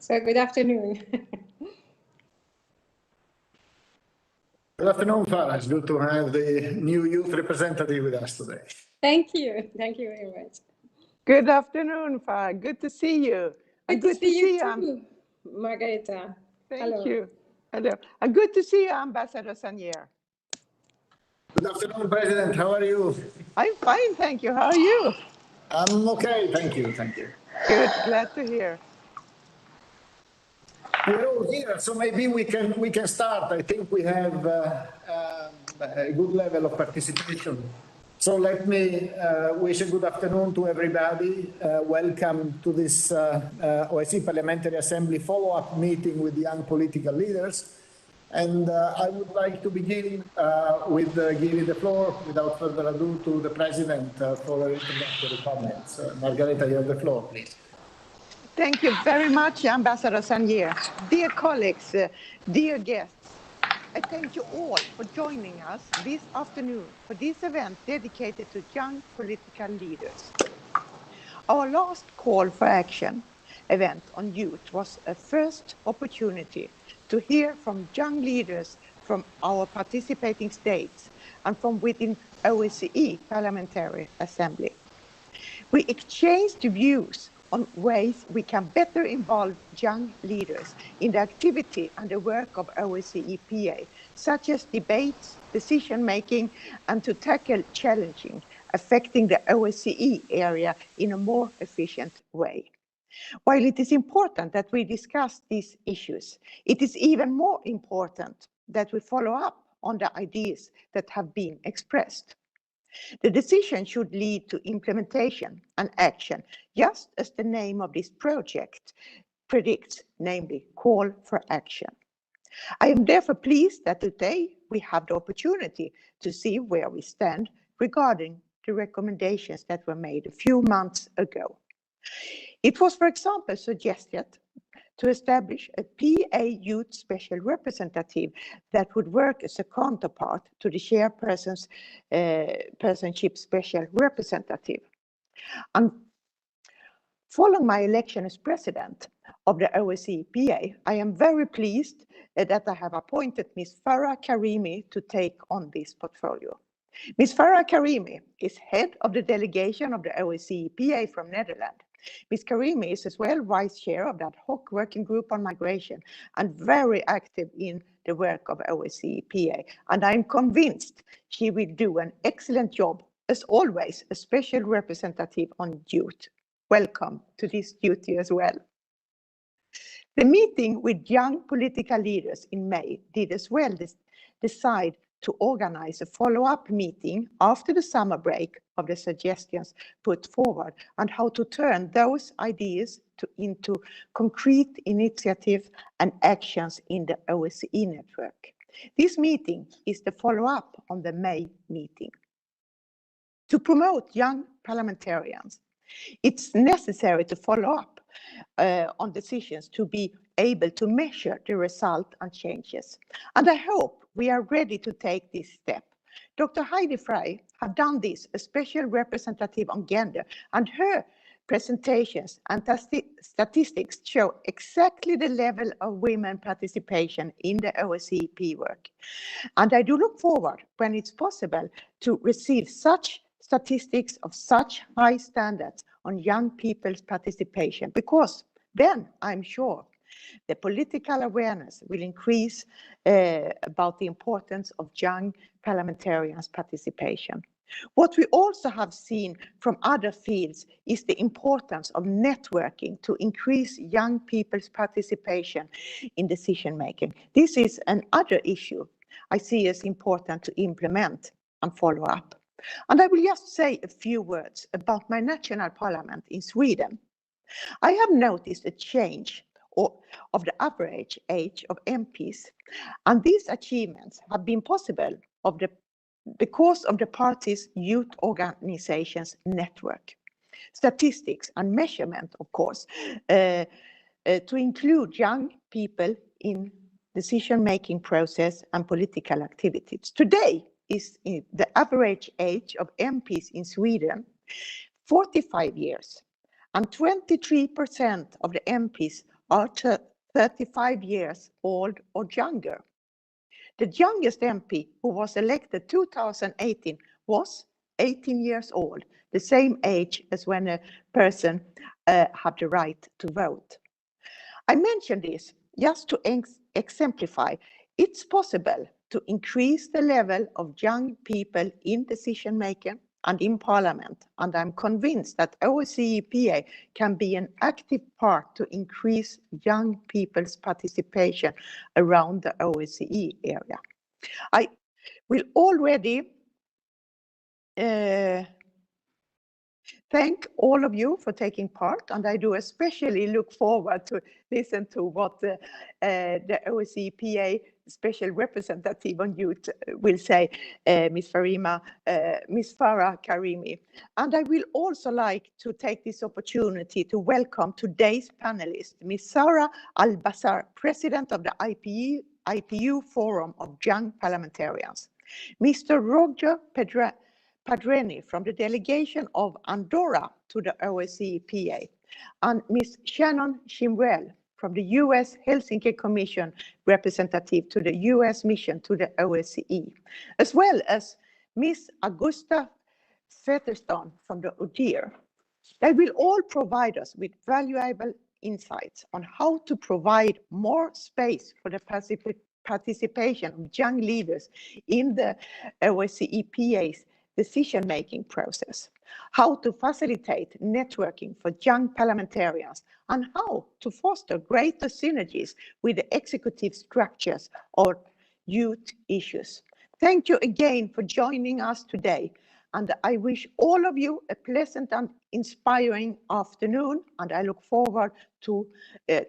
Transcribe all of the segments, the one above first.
So good afternoon. Good afternoon, Farah. It's good to have the new youth representative with us today. Thank you. Thank you very much. Good afternoon, Farah. Good to see you. Good to see you too, Margareta. Thank you. Hello. And good to see you, Ambassador Sanier. Good afternoon, President. How are you? I'm fine, thank you. How are you? I'm okay. Thank you. Thank you. Good. Glad to hear. We're all here, so maybe we can start. I think we have a good level of participation. So let me wish a good afternoon to everybody. Welcome to this OSCE Parliamentary Assembly follow-up meeting with young political leaders. And I would like to begin with giving the floor, without further ado, to the President for her introductory comments. Margareta, you have the floor, please. Thank you very much, Ambassador Sanier. Dear colleagues, dear guests, I thank you all for joining us this afternoon for this event dedicated to young political leaders. Our last call for action event on youth was a first opportunity to hear from young leaders from our participating states and from within OSCE Parliamentary Assembly. We exchanged views on ways we can better involve young leaders in the activity and the work of OSCE PA, such as debates, decision-making, and to tackle challenging affecting the OSCE area in a more efficient way. While it is important that we discuss these issues, it is even more important that we follow up on the ideas that have been expressed. The decision should lead to implementation and action, just as the name of this project predicts, namely call for action. I am therefore pleased that today we have the opportunity to see where we stand regarding the recommendations that were made a few months ago. It was, for example, suggested to establish a PA Youth Special Representative that would work as a counterpart to the chairperson's personship Special Representative. And following my election as president of the OSCE PA, I am very pleased that I have appointed Ms. Farah Karimi to take on this portfolio. Ms. Farah Karimi is head of the delegation of the OSCE PA from Netherlands. Ms. Karimi is as well vice chair of the ad hoc working group on migration and very active in the work of OSCE PA. And I'm convinced she will do an excellent job, as always, a special representative on youth. Welcome to this duty as well. The meeting with young political leaders in May did as well decide to organize a follow-up meeting after the summer break of the suggestions put forward and how to turn those ideas into concrete initiatives and actions in the OSCE network. This meeting is the follow-up on the May meeting. To promote young parliamentarians, it's necessary to follow up on decisions to be able to measure the result and changes. And I hope we are ready to take this step. Dr. Heidi Frey have done this, a special representative on gender, and her presentations and statistics show exactly the level of women participation in the OSCE work. And I do look forward, when it's possible, to receive such statistics of such high standards on young people's participation, because then I'm sure the political awareness will increase about the importance of young parliamentarians' participation. What we also have seen from other fields is the importance of networking to increase young people's participation in decision making. This is another issue I see as important to implement and follow up. And I will just say a few words about my national parliament in Sweden. I have noticed a change of the average age of MPs, and these achievements have been possible because of the party's youth organizations network, statistics and measurement, of course, to include young people in decision-making process and political activities. Today is the average age of MPs in Sweden 45 years, and 23% of the MPs are 35 years old or younger. The youngest MP who was elected 2018 was 18 years old, the same age as when a person had the right to vote. I mention this just to exemplify it's possible to increase the level of young people in decision making and in Parliament, and I'm convinced that OSCE PA can be an active part to increase young people's participation around the OSCE area. I will already thank all of you for taking part, and I do especially look forward to listen to what the OSCE PA Special Representative on Youth will say, Ms. Farah Karimi. And I will also like to take this opportunity to welcome today's panelist, Ms. Sarah Al-Bassar, President of the IPU Forum of Young Parliamentarians, Mr. Roger Padreni from the delegation of Andorra to the OSCE PA, and Ms. Shannon Shimwell from the US Helsinki Commission representative to the US mission to the OSCE, as well as Ms. Augusta Featherstone from the UDIR. They will all provide us with valuable insights on how to provide more space for the participation of young leaders in the OSCE PA's decision-making process, how to facilitate networking for young parliamentarians, and how to foster greater synergies with the executive structures or youth issues. Thank you again for joining us today, and I wish all of you a pleasant and inspiring afternoon, and I look forward to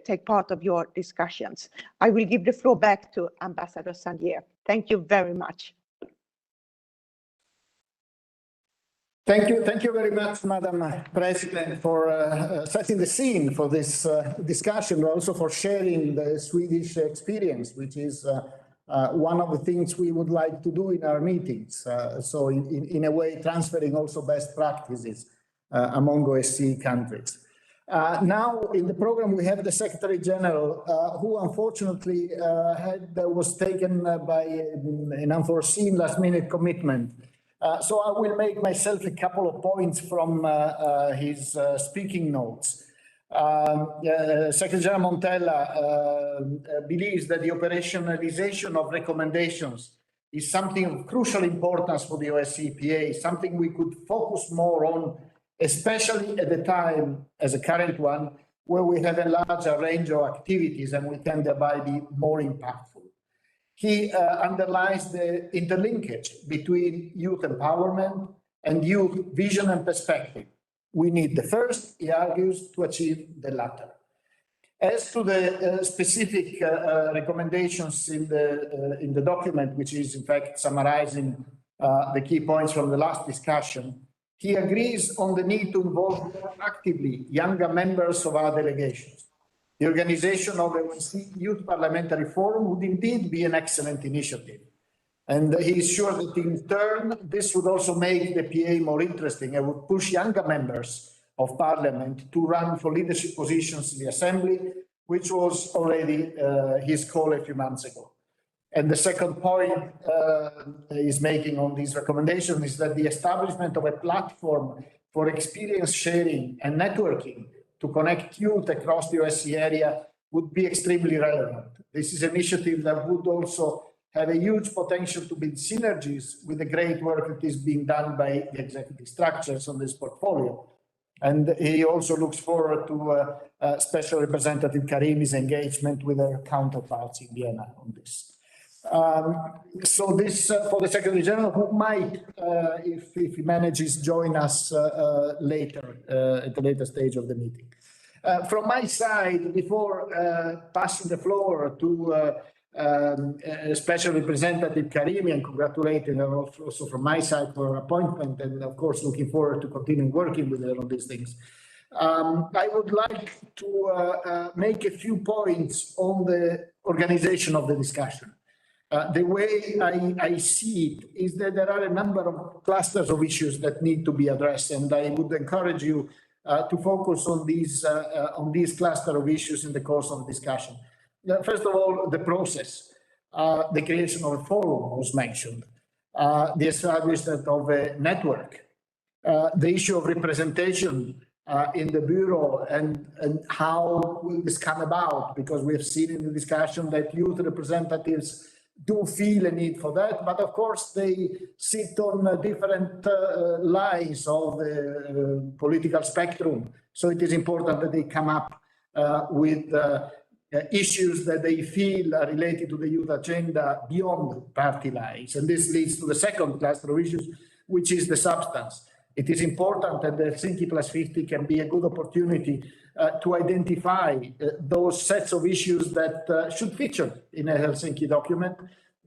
take part of your discussions. I will give the floor back to Ambassador Sandier. Thank you very much. Thank you very much, Madam President, for setting the scene for this discussion, but also for sharing the Swedish experience, which is one of the things we would like to do in our meetings. So in a way, transferring also best practices among OSCE countries. Now in the program, we have the Secretary General, who unfortunately was taken by an unforeseen last-minute commitment. So I will make myself a couple of points from his speaking notes. Secretary General Montella believes that the operationalization of recommendations is something of crucial importance for the OSCE PA, something we could focus more on, especially at the time as a current one, where we have a larger range of activities and we can thereby be more impactful. He underlines the interlinkage between youth empowerment and youth vision and perspective. We need the first, he argues, to achieve the latter. As to the specific recommendations in the document, which is in fact summarizing the key points from the last discussion, he agrees on the need to involve more actively younger members of our delegations. The organization of the Youth Parliamentary Forum would indeed be an excellent initiative. And he is sure that in turn, this would also make the PA more interesting and would push younger members of Parliament to run for leadership positions in the Assembly, which was already his call a few months ago. And the second point he's making on these recommendations is that the establishment of a platform for experience sharing and networking to connect youth across the OSCE area would be extremely relevant. This is an initiative that would also have a huge potential to build synergies with the great work that is being done by the executive structures on this portfolio. And he also looks forward to Special Representative Karimi's engagement with her counterparts in Vienna on this. So this for the Secretary General, who might, if he manages, join us later at the later stage of the meeting. From my side, before passing the floor to Special Representative Karimi and congratulating her also from my side for her appointment, and of course looking forward to continuing working with her on these things. I would like to make a few points on the organization of the discussion. The way I see it is that there are a number of clusters of issues that need to be addressed, and I would encourage you to focus on these cluster of issues in the course of the discussion. First of all, the process. The creation of a forum was mentioned. The establishment of a network. The issue of representation in the Bureau and how will this come about, because we have seen in the discussion that youth representatives do feel a need for that, but of course they sit on different lines of the political spectrum. So it is important that they come up with issues that they feel are related to the youth agenda beyond party lines. And this leads to the second cluster of issues, which is the substance. It is important that the Helsinki Plus 50 can be a good opportunity to identify those sets of issues that should feature in a Helsinki document,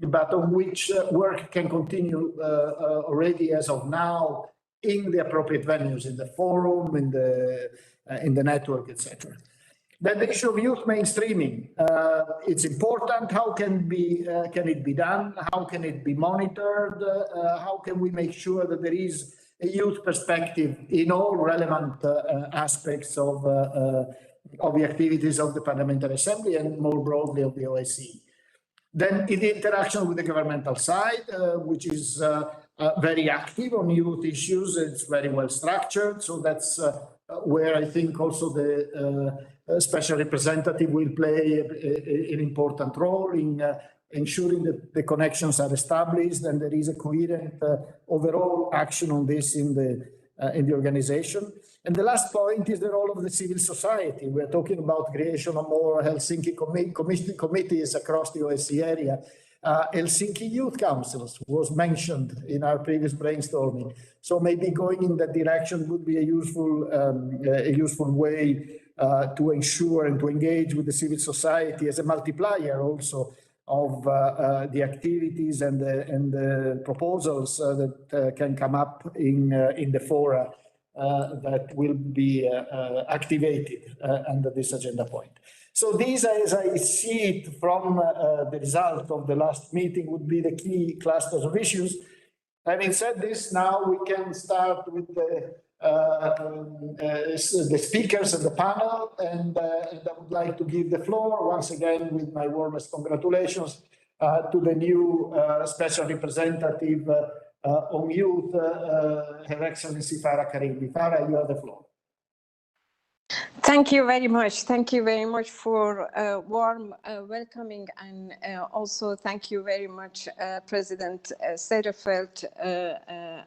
but on which work can continue already as of now in the appropriate venues, in the forum, in the network, etc. Then the issue of youth mainstreaming. It's important. How can it be done? How can it be monitored? How can we make sure that there is a youth perspective in all relevant aspects of the activities of the Parliamentary Assembly and more broadly of the OSCE? Then in the interaction with the governmental side, which is very active on youth issues, it's very well structured. So that's where I think also the special representative will play an important role in ensuring that the connections are established and there is a coherent overall action on this in the organization. And the last point is the role of the civil society. We're talking about creation of more Helsinki committees across the OSCE area. Helsinki Youth Councils was mentioned in our previous brainstorming. So maybe going in that direction would be a useful way to ensure and to engage with the civil society as a multiplier also of the activities and the proposals that can come up in the fora that will be activated under this agenda point. So these, as I see it from the result of the last meeting, would be the key clusters of issues. Having said this, now we can start with the speakers and the panel, and I would like to give the floor once again with my warmest congratulations to the new special representative on youth, Her Excellency Farah Karimi. Farah, you have the floor. Thank you very much. Thank you very much for warm welcoming, and also thank you very much, President Sederfeld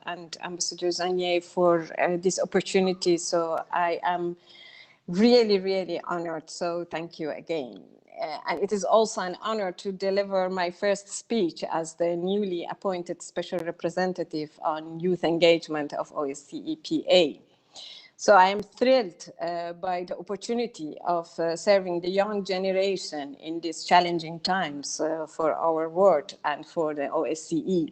and Ambassador Zanier for this opportunity. So I am really, really honored. So thank you again. And it is also an honor to deliver my first speech as the newly appointed Special Representative on Youth Engagement of OSCE PA. So I am thrilled by the opportunity of serving the young generation in these challenging times for our world and for the OSCE.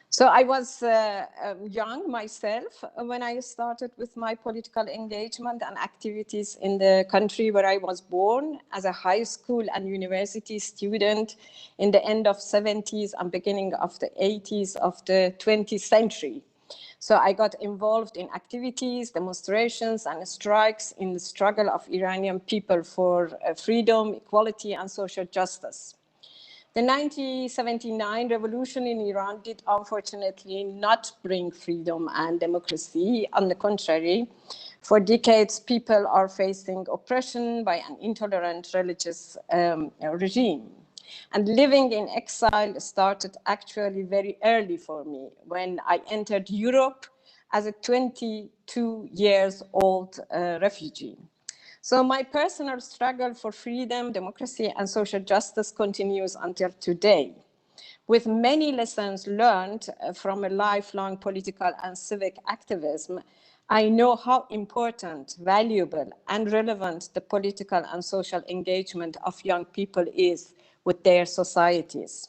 So I was young myself when I started with my political engagement and activities in the country where I was born as a high school and university student in the end of 70s and beginning of the 80s of the 20th century. So I got involved in activities, demonstrations, and strikes in the struggle of Iranian people for freedom, equality, and social justice. The 1979 revolution in Iran did unfortunately not bring freedom and democracy. On the contrary, for decades, people are facing oppression by an intolerant religious regime. And living in exile started actually very early for me when I entered Europe as a 22-year-old refugee. So my personal struggle for freedom, democracy, and social justice continues until today. With many lessons learned from a lifelong political and civic activism, I know how important, valuable, and relevant the political and social engagement of young people is with their societies.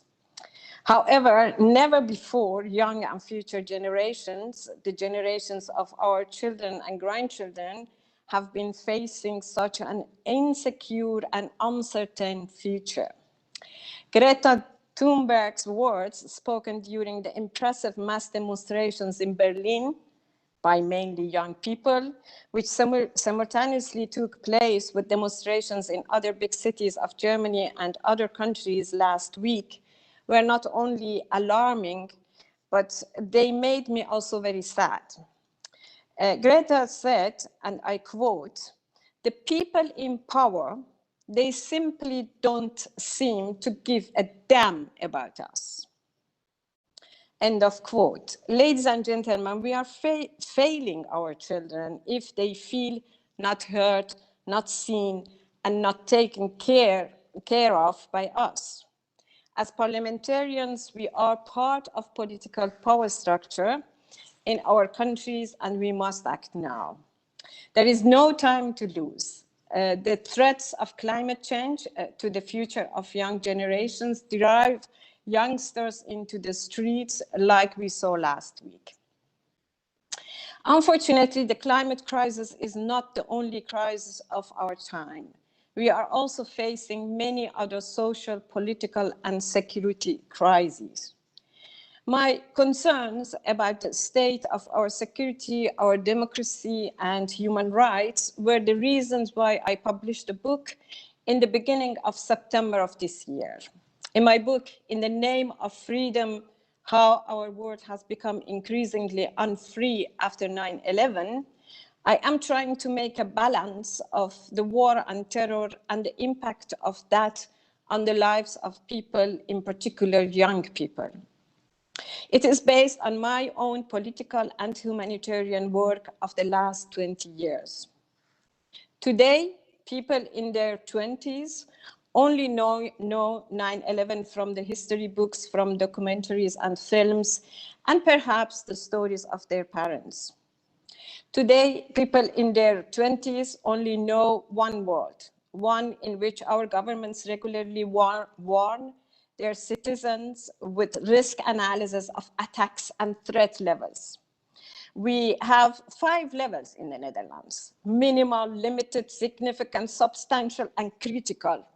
However, never before young and future generations, the generations of our children and grandchildren, have been facing such an insecure and uncertain future. Greta Thunberg's words, spoken during the impressive mass demonstrations in Berlin, by mainly young people, which simultaneously took place with demonstrations in other big cities of Germany and other countries last week, were not only alarming, but they made me also very sad. Greta said, and I quote, "The people in power, they simply don't seem to give a damn about us." End of quote. Ladies and gentlemen, we are failing our children if they feel not heard, not seen, and not taken care of by us. As parliamentarians, we are part of political power structure in our countries, and we must act now. There is no time to lose. The threats of climate change to the future of young generations drive youngsters into the streets like we saw last week. Unfortunately, the climate crisis is not the only crisis of our time. We are also facing many other social, political, and security crises. My concerns about the state of our security, our democracy, and human rights were the reasons why I published a book in the beginning of September of this year. In my book, In the Name of Freedom, How Our World Has Become Increasingly Unfree After 9/11, I am trying to make a balance of the war on terror and the impact of that on the lives of people, in particular young people. It is based on my own political and humanitarian work of the last 20 years. Today, people in their 20s only know 9/11 from the history books, from documentaries and films, and perhaps the stories of their parents. Today, people in their 20s only know one word, one in which our governments regularly warn their citizens with risk analysis of attacks and threat levels. We have 5 levels in the Netherlands: minimal, limited, significant, substantial, and critical.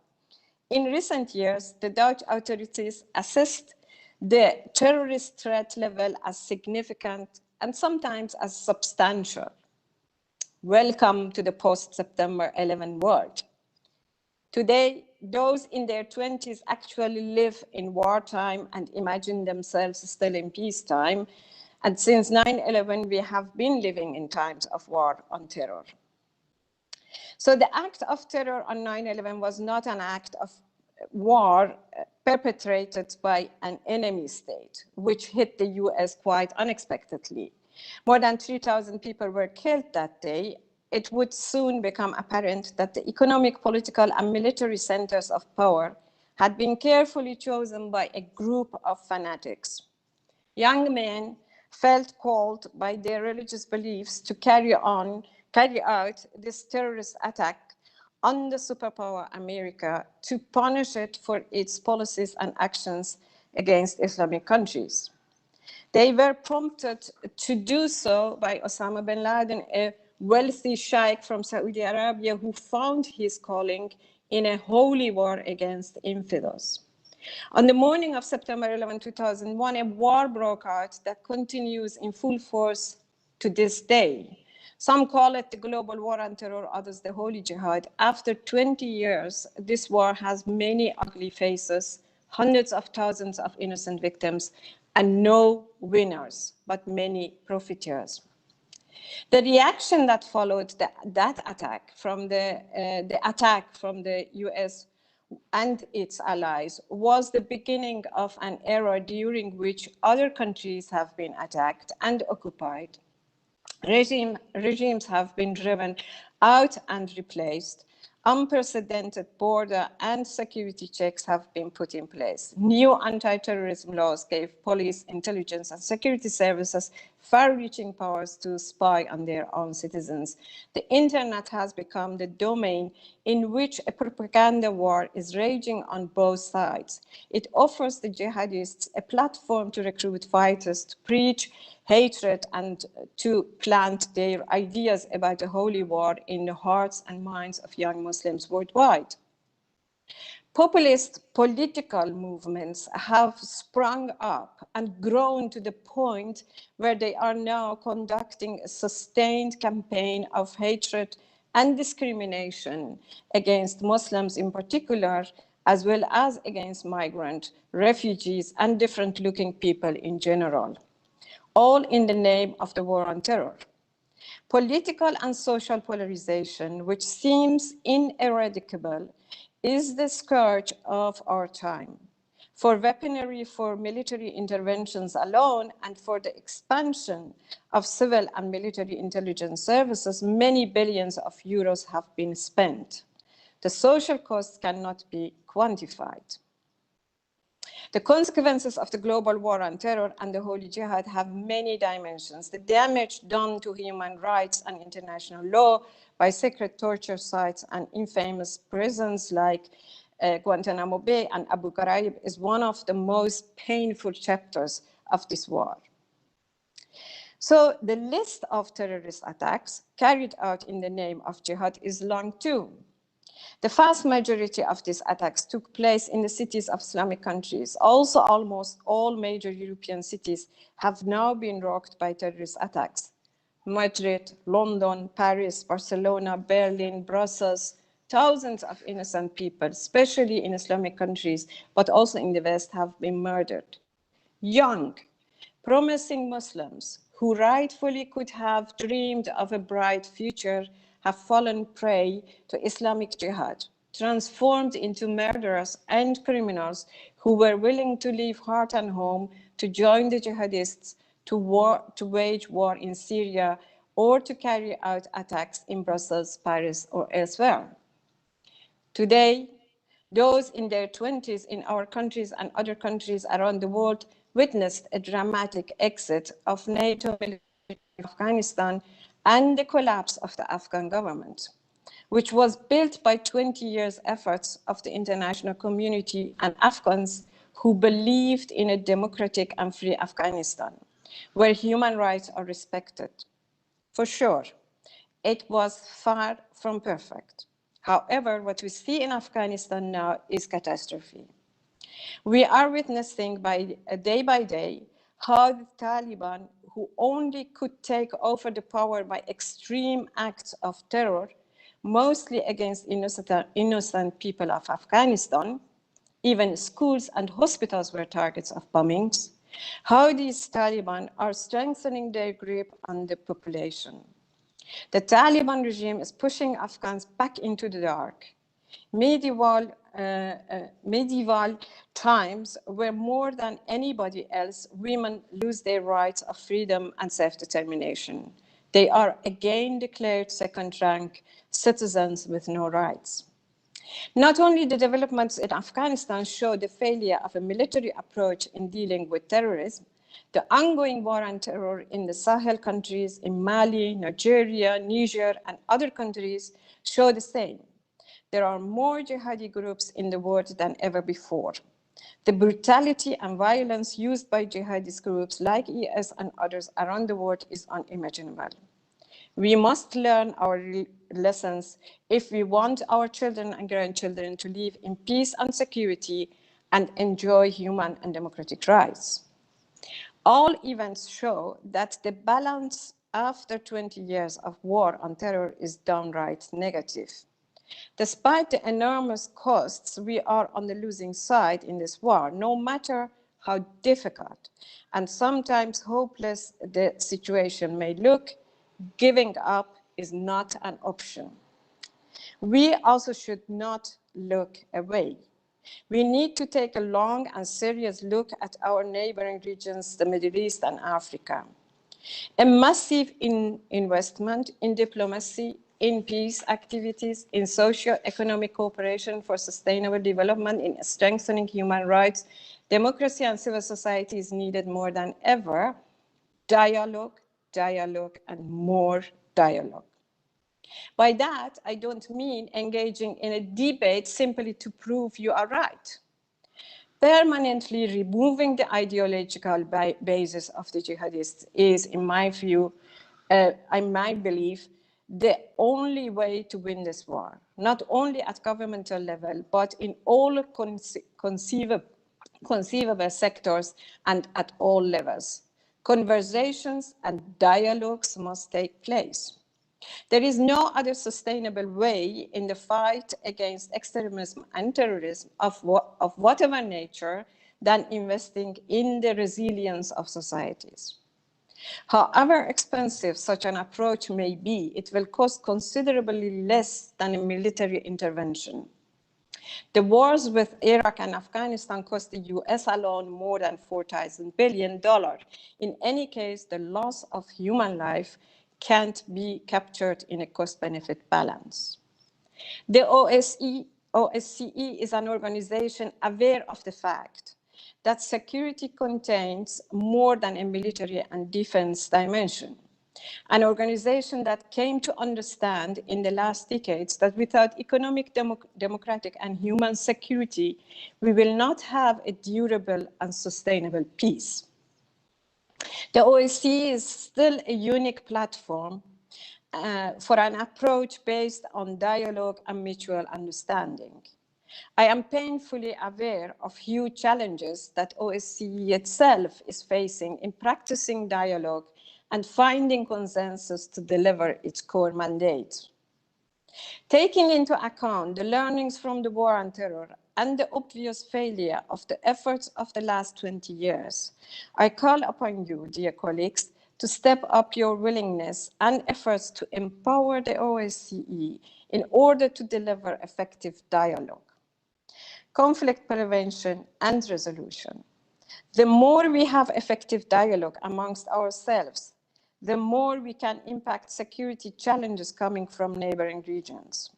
In recent years, the Dutch authorities assessed the terrorist threat level as significant and sometimes as substantial. Welcome to the post-September 11 world. Today, those in their 20s actually live in wartime and imagine themselves still in peacetime. And since 9/11, we have been living in times of war on terror. So the act of terror on 9/11 was not an act of war perpetrated by an enemy state, which hit the US quite unexpectedly. More than 3,000 people were killed that day. It would soon become apparent that the economic, political, and military centers of power had been carefully chosen by a group of fanatics. Young men felt called by their religious beliefs to carry out this terrorist attack on the superpower America, to punish it for its policies and actions against Islamic countries. They were prompted to do so by Osama bin Laden, a wealthy sheikh from Saudi Arabia who found his calling in a holy war against infidels. On the morning of September 11, 2001, a war broke out that continues in full force to this day. Some call it the global war on terror, others the holy jihad. After 20 years, this war has many ugly faces, hundreds of thousands of innocent victims, and no winners, but many profiteers. The reaction that followed that attack from the US and its allies was the beginning of an era during which other countries have been attacked and occupied. Regimes have been driven out and replaced. Unprecedented border and security checks have been put in place. New anti-terrorism laws gave police, intelligence, and security services far-reaching powers to spy on their own citizens. The internet has become the domain in which a propaganda war is raging on both sides. It offers the jihadists a platform to recruit fighters, to preach hatred, and to plant their ideas about a holy war in the hearts and minds of young Muslims worldwide. Populist political movements have sprung up and grown to the point where they are now conducting a sustained campaign of hatred and discrimination against Muslims in particular, as well as against migrant, refugees, and different-looking people in general, all in the name of the war on terror. Political and social polarization, which seems ineradicable, is the scourge of our time. For weaponry, for military interventions alone, and for the expansion of civil and military intelligence services, many billions of euros have been spent. The social costs cannot be quantified. The consequences of the global war on terror and the Holy Jihad have many dimensions. The damage done to human rights and international law by secret torture sites and infamous prisons like Guantanamo Bay and Abu Ghraib is one of the most painful chapters of this war. So the list of terrorist attacks carried out in the name of jihad is long too. The vast majority of these attacks took place in the cities of Islamic countries. Also, almost all major European cities have now been rocked by terrorist attacks. Madrid, London, Paris, Barcelona, Berlin, Brussels, thousands of innocent people, especially in Islamic countries, but also in the West, have been murdered. Young, promising Muslims who rightfully could have dreamed of a bright future have fallen prey to Islamic Jihad, transformed into murderers and criminals who were willing to leave heart and home to join the jihadists to wage war in Syria or to carry out attacks in Brussels, Paris, or elsewhere. Today, those in their 20s in our countries and other countries around the world witnessed a dramatic exit of NATO military in Afghanistan and the collapse of the Afghan government, which was built by 20 years' efforts of the international community and Afghans who believed in a democratic and free Afghanistan, where human rights are respected. For sure, it was far from perfect. However, what we see in Afghanistan now is catastrophe. We are witnessing day by day how the Taliban, who only could take over the power by extreme acts of terror, mostly against innocent people of Afghanistan, even schools and hospitals were targets of bombings, how these Taliban are strengthening their grip on the population. The Taliban regime is pushing Afghans back into the dark. Medieval times, where more than anybody else, women lose their rights of freedom and self-determination. They are again declared second-rank citizens with no rights. Not only the developments in Afghanistan show the failure of a military approach in dealing with terrorism, the ongoing war on terror in the Sahel countries, in Mali, Nigeria, Niger, and other countries show the same. There are more jihadi groups in the world than ever before. The brutality and violence used by jihadist groups like IS and others around the world is unimaginable. We must learn our lessons if we want our children and grandchildren to live in peace and security and enjoy human and democratic rights. All events show that the balance after 20 years of war on terror is downright negative. Despite the enormous costs, we are on the losing side in this war, no matter how difficult and sometimes hopeless the situation may look. Giving up is not an option. We also should not look away. We need to take a long and serious look at our neighboring regions, the Middle East and Africa. A massive investment in diplomacy, in peace activities, in socio-economic cooperation for sustainable development, in strengthening human rights, democracy and civil society is needed more than ever. Dialogue, dialogue, and more dialogue. By that, I don't mean engaging in a debate simply to prove you are right. Permanently removing the ideological basis of the jihadists is, in my view, in my belief, the only way to win this war, not only at governmental level, but in all conceivable sectors and at all levels. Conversations and dialogues must take place. There is no other sustainable way in the fight against extremism and terrorism of whatever nature than investing in the resilience of societies. However expensive such an approach may be, it will cost considerably less than a military intervention. The wars with Iraq and Afghanistan cost the US alone more than $4,000 billion. In any case, the loss of human life can't be captured in a cost-benefit balance. The OSCE is an organization aware of the fact that security contains more than a military and defense dimension. An organization that came to understand in the last decades that without economic, democratic, and human security, we will not have a durable and sustainable peace. The OSCE is still a unique platform for an approach based on dialogue and mutual understanding. I am painfully aware of huge challenges that OSCE itself is facing in practicing dialogue and finding consensus to deliver its core mandate. Taking into account the learnings from the war on terror and the obvious failure of the efforts of the last 20 years, I call upon you, dear colleagues, to step up your willingness and efforts to empower the OSCE in order to deliver effective dialogue, conflict prevention, and resolution. The more we have effective dialogue amongst ourselves, the more we can impact security challenges coming from neighboring regions.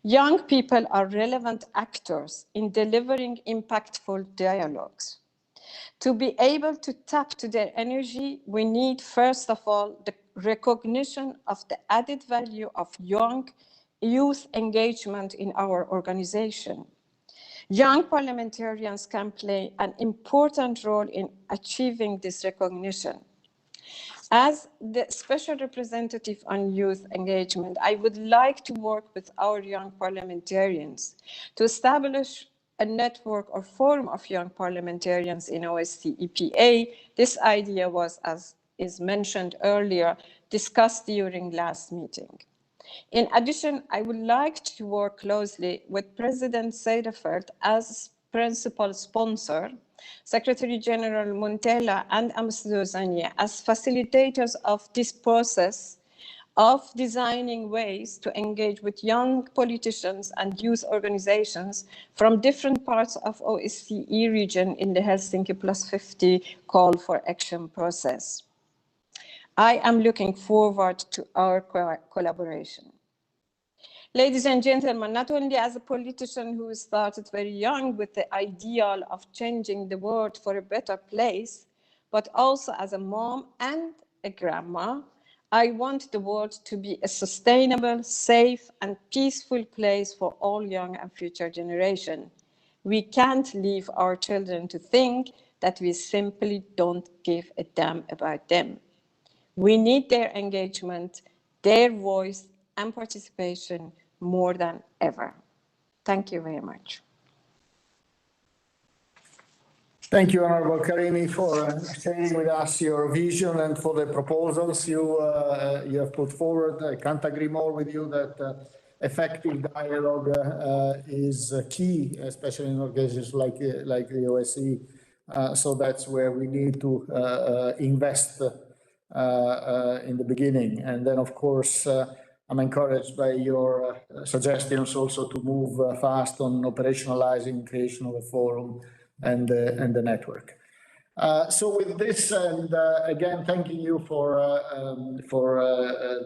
Young people are relevant actors in delivering impactful dialogues. To be able to tap to their energy, we need, first of all, the recognition of the added value of youth engagement in our organization. Young parliamentarians can play an important role in achieving this recognition. As the Special Representative on Youth Engagement, I would like to work with our young parliamentarians to establish a network or forum of young parliamentarians in OSCE PA. This idea was, as is mentioned earlier, discussed during last meeting. In addition, I would like to work closely with President Sederfeld as principal sponsor, Secretary General Montella and Ambassador Zanier as facilitators of this process of designing ways to engage with young politicians and youth organizations from different parts of OSCE region in the Helsinki +50 call for action process. I am looking forward to our collaboration. Ladies and gentlemen, not only as a politician who started very young with the ideal of changing the world for a better place, but also as a mom and a grandma, I want the world to be a sustainable, safe, and peaceful place for all young and future generations. We can't leave our children to think that we simply don't give a damn about them. We need their engagement, their voice, and participation more than ever. Thank you very much. Thank you, Honorable Karimi, for sharing with us your vision and for the proposals you have put forward. I can't agree more with you that effective dialogue is key, especially in organizations like the OSCE. So that's where we need to invest in the beginning. And then, of course, I'm encouraged by your suggestions also to move fast on operationalizing creation of a forum and the network. So with this, and again, thanking you for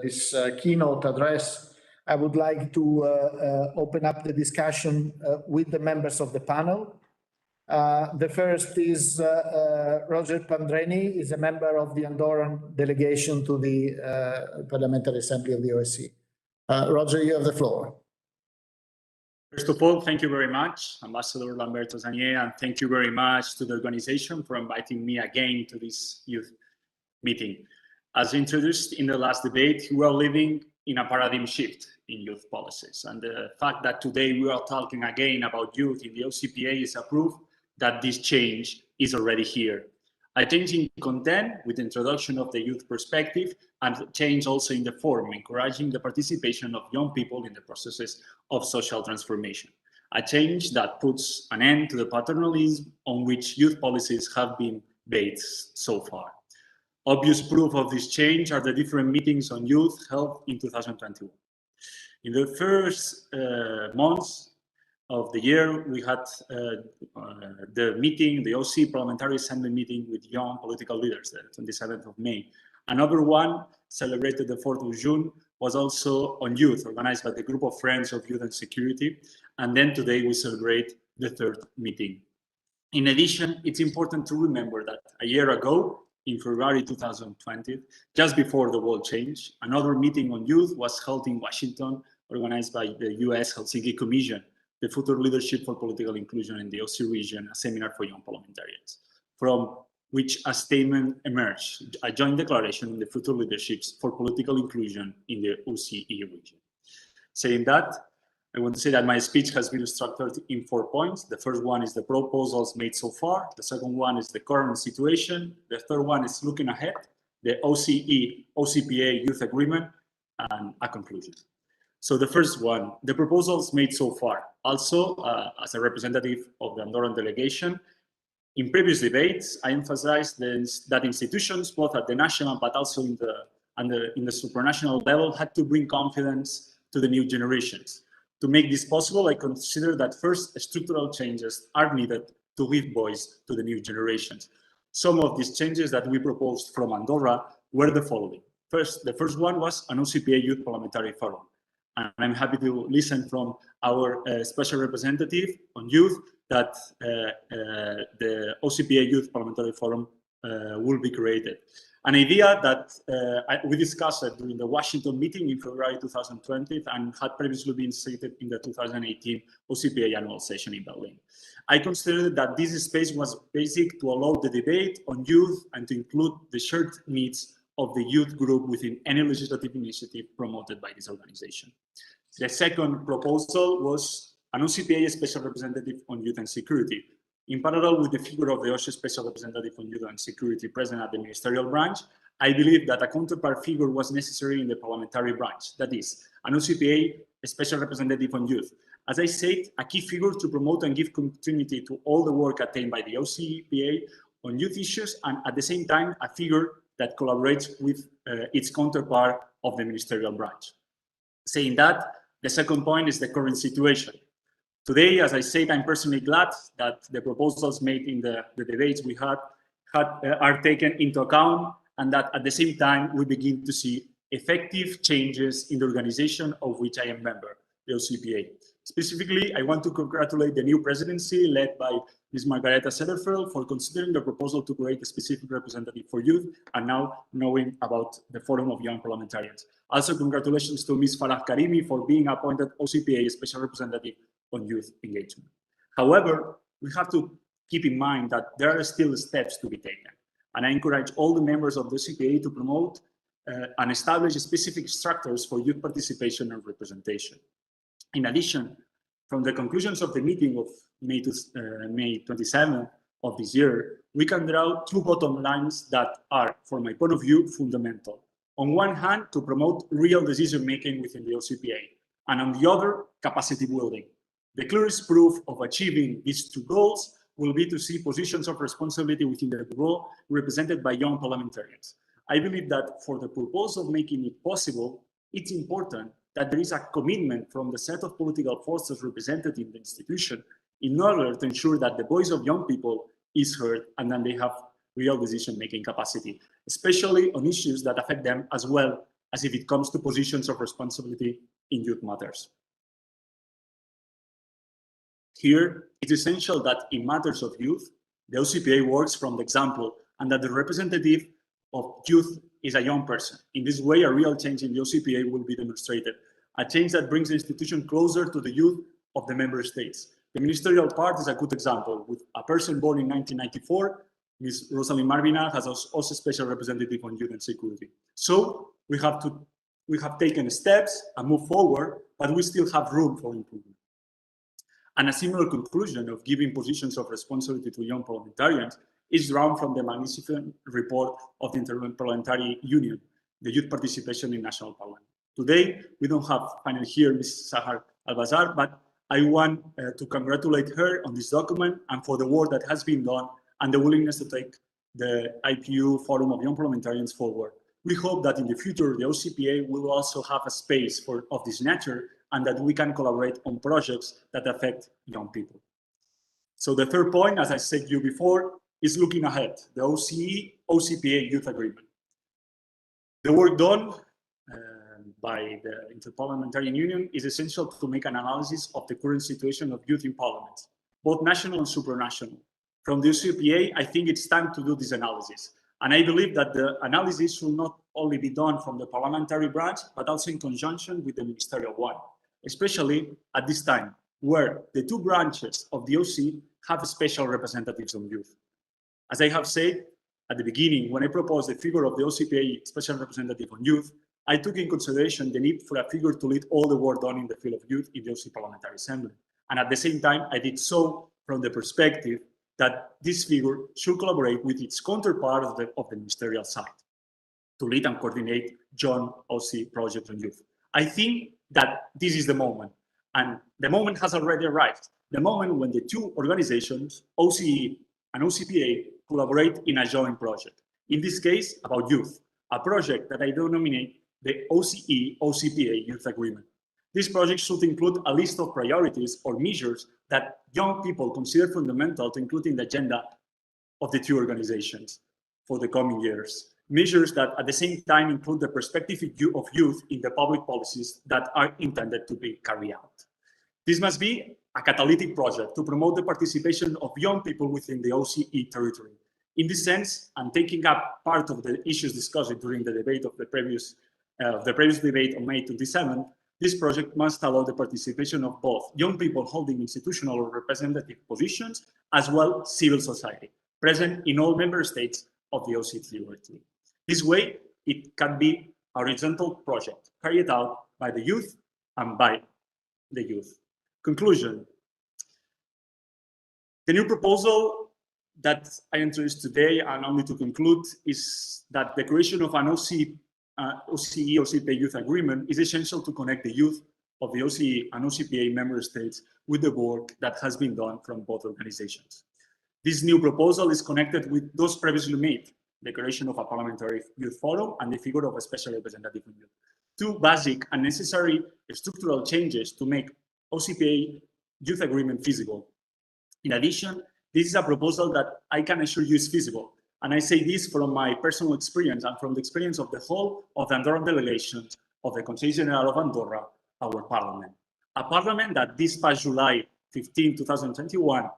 this keynote address, I would like to open up the discussion with the members of the panel. The first is Roger Pandreni, is a member of the Andorran delegation to the Parliamentary Assembly of the OSCE. Roger, you have the floor. First of all, thank you very much, Ambassador Lamberto Zanier, and thank you very much to the organization for inviting me again to this youth meeting. As introduced in the last debate, we are living in a paradigm shift in youth policies. And the fact that today we are talking again about youth in the OSCE PA is a proof that this change is already here. A change in content with the introduction of the youth perspective, and change also in the form, encouraging the participation of young people in the processes of social transformation. A change that puts an end to the paternalism on which youth policies have been based so far. Obvious proof of this change are the different meetings on youth held in 2021. In the first months of the year, we had the meeting, the OSCE Parliamentary Assembly meeting with young political leaders, the 27th of May. Another one, celebrated the 4th of June, was also on youth, organized by the Group of Friends of Youth and Security. And then today we celebrate the third meeting. In addition, it's important to remember that a year ago, in February 2020, just before the world changed, another meeting on youth was held in Washington, organized by the US Helsinki Commission, the Future Leadership for Political Inclusion in the OSCE region, a seminar for young parliamentarians, from which a statement emerged, a joint declaration on the future leaderships for political inclusion in the OSCE region. Saying that, I want to say that my speech has been structured in 4 points. The first one is the proposals made so far. The second one is the current situation. The third one is looking ahead, the OSCE PA Youth Agreement, and a conclusion. So the first one, the proposals made so far. Also, as a representative of the Andorran delegation, in previous debates, I emphasized that institutions, both at the national but also in the supranational level, had to bring confidence to the new generations. To make this possible, I consider that first, structural changes are needed to give voice to the new generations. Some of these changes that we proposed from Andorra were the following. First, the first one was an OSCE PA Youth Parliamentary Forum. And I'm happy to listen from our special representative on youth that the OSCE PA Youth Parliamentary Forum will be created. An idea that we discussed during the Washington meeting in February 2020 and had previously been stated in the 2018 OSCE PA annual session in Berlin. I considered that this space was basic to allow the debate on youth and to include the shared needs of the youth group within any legislative initiative promoted by this organization. The second proposal was an OSCE PA Special Representative on Youth and Security. In parallel with the figure of the OSCE Special Representative on Youth and Security present at the ministerial branch, I believe that a counterpart figure was necessary in the parliamentary branch, that is, an OSCE PA Special Representative on Youth. As I said, a key figure to promote and give continuity to all the work attained by the OSCE PA on youth issues, and at the same time, a figure that collaborates with its counterpart of the ministerial branch. Saying that, the second point is the current situation. Today, as I said, I'm personally glad that the proposals made in the debates we had are taken into account, and that at the same time, we begin to see effective changes in the organization of which I am member, the OSCE PA. Specifically, I want to congratulate the new presidency led by Ms. Margareta Sederfeld for considering the proposal to create a specific representative for youth and now knowing about the Forum of Young Parliamentarians. Also, congratulations to Ms. Farah Karimi for being appointed OSCE PA Special Representative on Youth Engagement. However, we have to keep in mind that there are still steps to be taken. And I encourage all the members of the OSCE PA to promote and establish specific structures for youth participation and representation. In addition, from the conclusions of the meeting of May 27th of this year, we can draw two bottom lines that are, from my point of view, fundamental. On one hand, to promote real decision-making within the OSCE PA, and on the other, capacity building. The clearest proof of achieving these two goals will be to see positions of responsibility within the Bureau represented by young parliamentarians. I believe that for the purpose of making it possible, it's important that there is a commitment from the set of political forces represented in the institution in order to ensure that the voice of young people is heard and that they have real decision-making capacity, especially on issues that affect them as well as if it comes to positions of responsibility in youth matters. Here, it's essential that in matters of youth, the OSCE PA works from the example and that the representative of youth is a young person. In this way, a real change in the OSCE PA will be demonstrated, a change that brings the institution closer to the youth of the member states. The ministerial part is a good example, with a person born in 1994, Ms. Rosalind Marvina, as also special representative on youth and security. So we have to we have taken steps and moved forward, but we still have room for improvement. And a similar conclusion of giving positions of responsibility to young parliamentarians is drawn from the magnificent report of the Interparliamentary Union, the youth participation in national parliament. Today, we don't have finally here Ms. Sahar Albazar, but I want to congratulate her on this document and for the work that has been done and the willingness to take the IPU Forum of Young Parliamentarians forward. We hope that in the future, the OCPA will also have a space of this nature and that we can collaborate on projects that affect young people. So the third point, as I said to you before, is looking ahead, the OSCE OCPA Youth Agreement. The work done by the Interparliamentary Union is essential to make an analysis of the current situation of youth in parliaments, both national and supranational. From the OCPA, I think it's time to do this analysis. And I believe that the analysis should not only be done from the parliamentary branch, but also in conjunction with the ministerial one, especially at this time, where the two branches of the OSCE have special representatives on youth. As I have said at the beginning, when I proposed the figure of the OCPA special representative on youth, I took in consideration the need for a figure to lead all the work done in the field of youth in the OSCE Parliamentary Assembly. And at the same time, I did so from the perspective that this figure should collaborate with its counterpart of the ministerial side to lead and coordinate joint OSCE projects on youth. I think that this is the moment, and the moment has already arrived, the moment when the two organizations, OSCE and OCPA, collaborate in a joint project. In this case, about youth, a project that I denominate the OSCE OCPA Youth Agreement. This project should include a list of priorities or measures that young people consider fundamental to include in the agenda of the two organizations for the coming years. Measures that at the same time include the perspective of youth in the public policies that are intended to be carried out. This must be a catalytic project to promote the participation of young people within the OSCE territory. In this sense, and taking up part of the issues discussed during the debate of the previous debate on May 27th, this project must allow the participation of both young people holding institutional or representative positions, as well as civil society, present in all member states of the OSCE territory. This way, it can be a horizontal project carried out by the youth and by the youth. Conclusion. The new proposal that I introduced today, and only to conclude, is that the creation of an OSCE OCPA Youth Agreement is essential to connect the youth of the OSCE and OCPA member states with the work that has been done from both organizations. This new proposal is connected with those previously made, the creation of a parliamentary youth forum and the figure of a special representative on youth. Two basic and necessary structural changes to make OCPA Youth Agreement feasible. In addition, this is a proposal that I can assure you is feasible. And I say this from my personal experience and from the experience of the whole of the Andorran delegations of the Consell General of Andorra, our parliament. A parliament that this past July 15, 2021,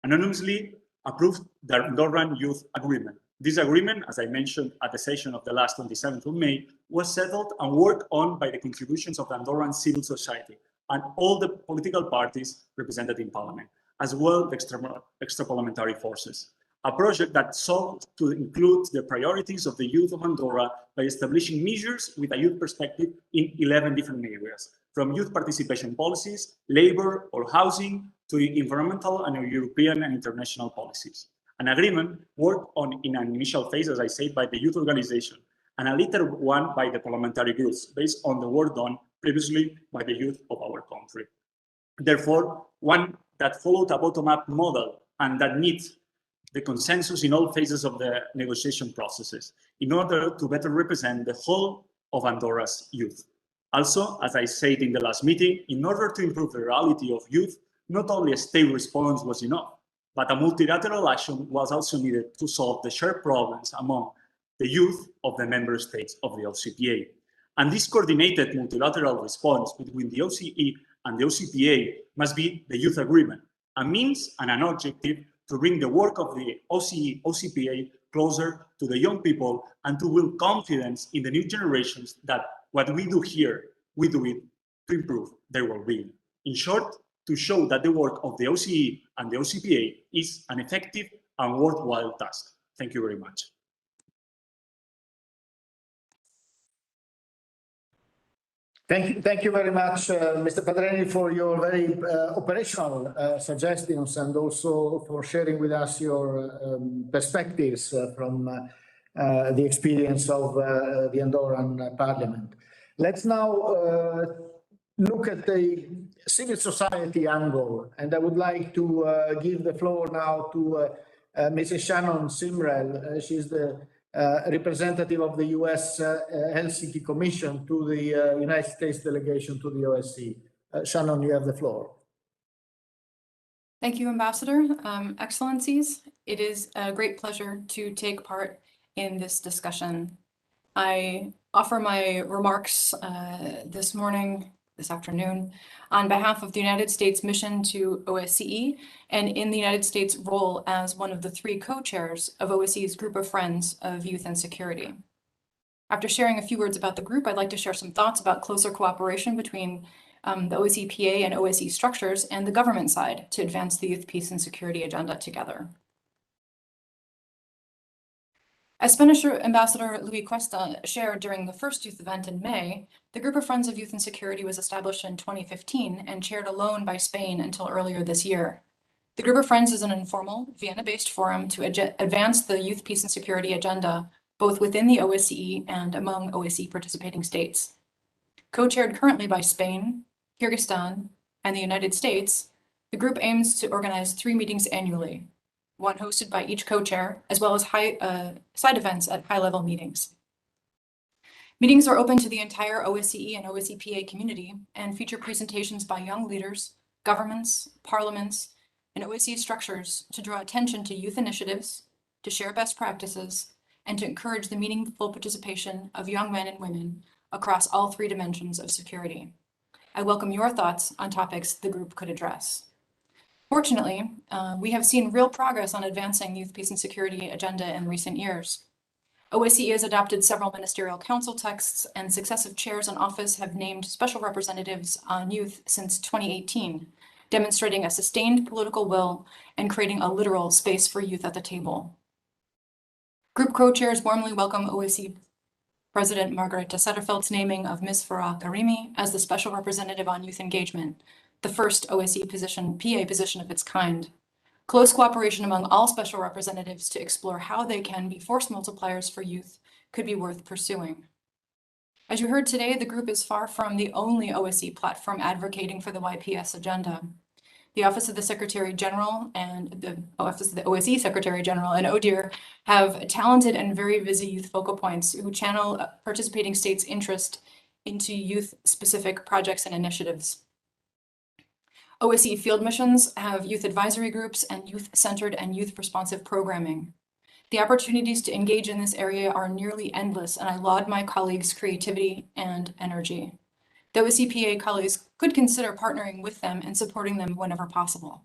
anonymously approved the Andorran Youth Agreement. This agreement, as I mentioned at the session of the last 27th of May, was settled and worked on by the contributions of the Andorran civil society and all the political parties represented in parliament, as well as extra-parliamentary forces. A project that sought to include the priorities of the youth of Andorra by establishing measures with a youth perspective in 11 different areas, from youth participation policies, labor or housing, to environmental and European and international policies. An agreement worked on in an initial phase, as I said, by the youth organization, and a later one by the parliamentary groups, based on the work done previously by the youth of our country. Therefore, one that followed a bottom-up model and that needs the consensus in all phases of the negotiation processes in order to better represent the whole of Andorra's youth. Also, as I said in the last meeting, in order to improve the reality of youth, not only a state response was enough, but a multilateral action was also needed to solve the shared problems among the youth of the member states of the OCPA. And this coordinated multilateral response between the OSCE and the OCPA must be the youth agreement, a means and an objective to bring the work of the OSCE OCPA closer to the young people and to build confidence in the new generations that what we do here, we do it to improve their well-being. In short, to show that the work of the OSCE and the OCPA is an effective and worthwhile task. Thank you very much. Thank you very much, Mr. Padreni, for your very operational suggestions and also for sharing with us your perspectives from the experience of the Andorran Parliament. Let's now look at the civil society angle, and I would like to give the floor now to Mrs. Shannon Simrel. She's the representative of the US Helsinki Commission to the United States delegation to the OSCE. Shannon, you have the floor. Thank you, Ambassador. Excellencies, it is a great pleasure to take part in this discussion. I offer my remarks this afternoon, on behalf of the United States mission to OSCE and in the United States' role as one of the 3 co-chairs of OSCE's Group of Friends of Youth and Security. After sharing a few words about the group, I'd like to share some thoughts about closer cooperation between the OSCE PA and OSCE structures and the government side to advance the youth, peace, and security agenda together. As Spanish Ambassador Luis Cuesta shared during the first youth event in May, the Group of Friends of Youth and Security was established in 2015 and chaired alone by Spain until earlier this year. The Group of Friends is an informal, Vienna-based forum to advance the youth, peace, and security agenda, both within the OSCE and among OSCE participating states. Co-chaired currently by Spain, Kyrgyzstan, and the United States, the group aims to organize 3 meetings annually, one hosted by each co-chair, as well as side events at high-level meetings. Meetings are open to the entire OSCE and OSCE PA community and feature presentations by young leaders, governments, parliaments, and OSCE structures to draw attention to youth initiatives, to share best practices, and to encourage the meaningful participation of young men and women across all 3 dimensions of security. I welcome your thoughts on topics the group could address. Fortunately, we have seen real progress on advancing the youth, peace, and security agenda in recent years. OSCE has adopted several ministerial council texts, and successive chairs in office have named special representatives on youth since 2018, demonstrating a sustained political will and creating a literal space for youth at the table. Group co-chairs warmly welcome OSCE President Margareta Sederfeldt's naming of Ms. Farah Karimi as the special representative on youth engagement, the first OSCE PA position of its kind. Close cooperation among all special representatives to explore how they can be force multipliers for youth could be worth pursuing. As you heard today, the group is far from the only OSCE platform advocating for the YPS agenda. The Office of the Secretary General and the Office of the OSCE Secretary General and ODIHR have talented and very busy youth focal points who channel participating states' interest into youth-specific projects and initiatives. OSCE field missions have youth advisory groups and youth-centered and youth-responsive programming. The opportunities to engage in this area are nearly endless, and I laud my colleagues' creativity and energy. The OSCE PA colleagues could consider partnering with them and supporting them whenever possible.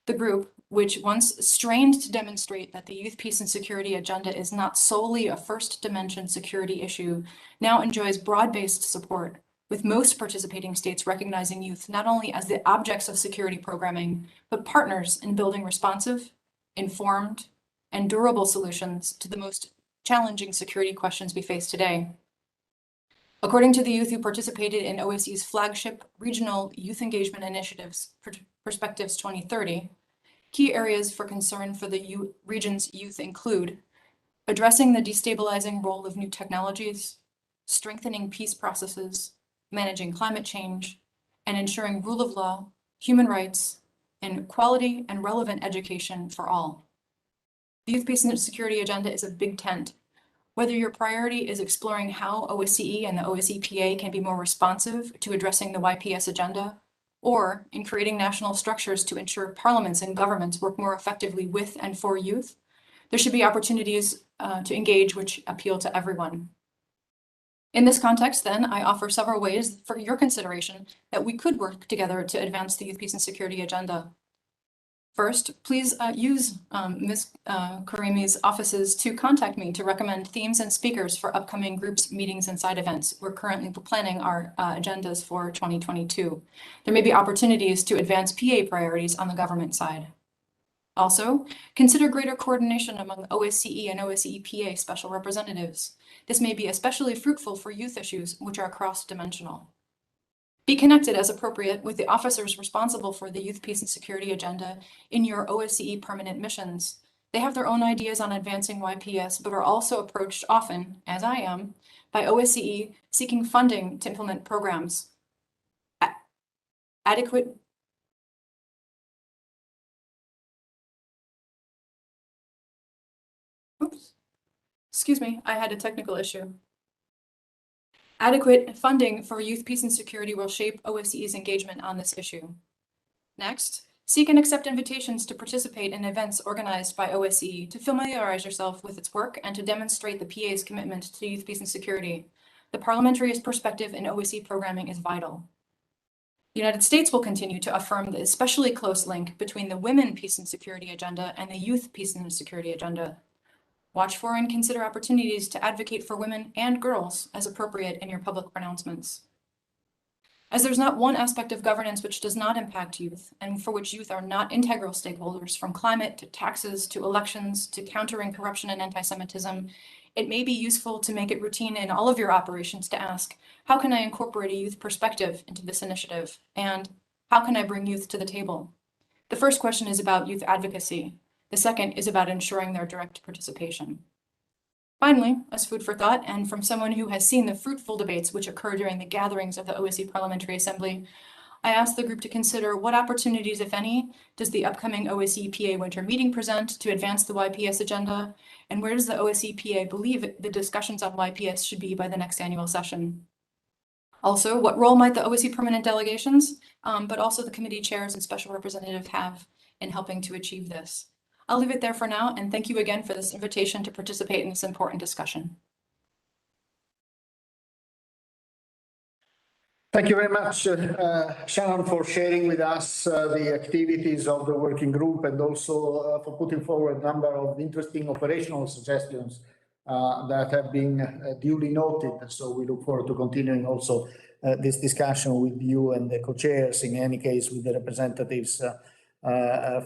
The group, which once strained to demonstrate that the youth, peace, and security agenda is not solely a first dimension security issue, now enjoys broad-based support, with most participating states recognizing youth not only as the objects of security programming, but partners in building responsive, informed, and durable solutions to the most challenging security questions we face today. According to the youth who participated in OSCE's flagship regional youth engagement initiatives, Perspectives 2030, key areas for concern for the region's youth include addressing the destabilizing role of new technologies, strengthening peace processes, managing climate change, and ensuring rule of law, human rights, and quality and relevant education for all. The Youth, Peace, and Security agenda is a big tent. Whether your priority is exploring how OSCE and the OSCE PA can be more responsive to addressing the YPS agenda, or in creating national structures to ensure parliaments and governments work more effectively with and for youth, there should be opportunities to engage which appeal to everyone. In this context, then, I offer several ways for your consideration that we could work together to advance the youth, peace, and security agenda. First, please use Ms. Karimi's offices to contact me to recommend themes and speakers for upcoming groups, meetings, and side events. We're currently planning our agendas for 2022. There may be opportunities to advance PA priorities on the government side. Also, consider greater coordination among OSCE and OSCE PA special representatives. This may be especially fruitful for youth issues, which are cross-dimensional. Be connected as appropriate with the officers responsible for the Youth, Peace, and Security agenda in your OSCE permanent missions. They have their own ideas on advancing YPS, but are also approached often, as I am, by OSCE seeking funding to implement programs. Adequate Oops. Excuse me, I had a technical issue. Adequate funding for youth, peace, and security will shape OSCE's engagement on this issue. Next, seek and accept invitations to participate in events organized by OSCE to familiarize yourself with its work and to demonstrate the PA's commitment to youth, peace, and security. The parliamentarian's perspective in OSCE programming is vital. The United States will continue to affirm the especially close link between the Women, Peace, and Security agenda and the Youth, Peace, and Security agenda. Watch for and consider opportunities to advocate for women and girls as appropriate in your public pronouncements. As there's not one aspect of governance which does not impact youth, and for which youth are not integral stakeholders, from climate to taxes to elections to countering corruption and anti-Semitism, it may be useful to make it routine in all of your operations to ask, how can I incorporate a youth perspective into this initiative? And how can I bring youth to the table? The first question is about youth advocacy. The second is about ensuring their direct participation. Finally, as food for thought, and from someone who has seen the fruitful debates which occur during the gatherings of the OSCE Parliamentary Assembly, I asked the group to consider what opportunities, if any, does the upcoming OSCE PA winter meeting present to advance the YPS agenda, and where does the OSCE PA believe the discussions on YPS should be by the next annual session? Also, what role might the OSCE permanent delegations, but also the committee chairs and special representative have in helping to achieve this? I'll leave it there for now, and thank you again for this invitation to participate in this important discussion. Thank you very much, Shannon, for sharing with us the activities of the working group and also for putting forward a number of interesting operational suggestions that have been duly noted. So we look forward to continuing also this discussion with you and the co-chairs, in any case with the representatives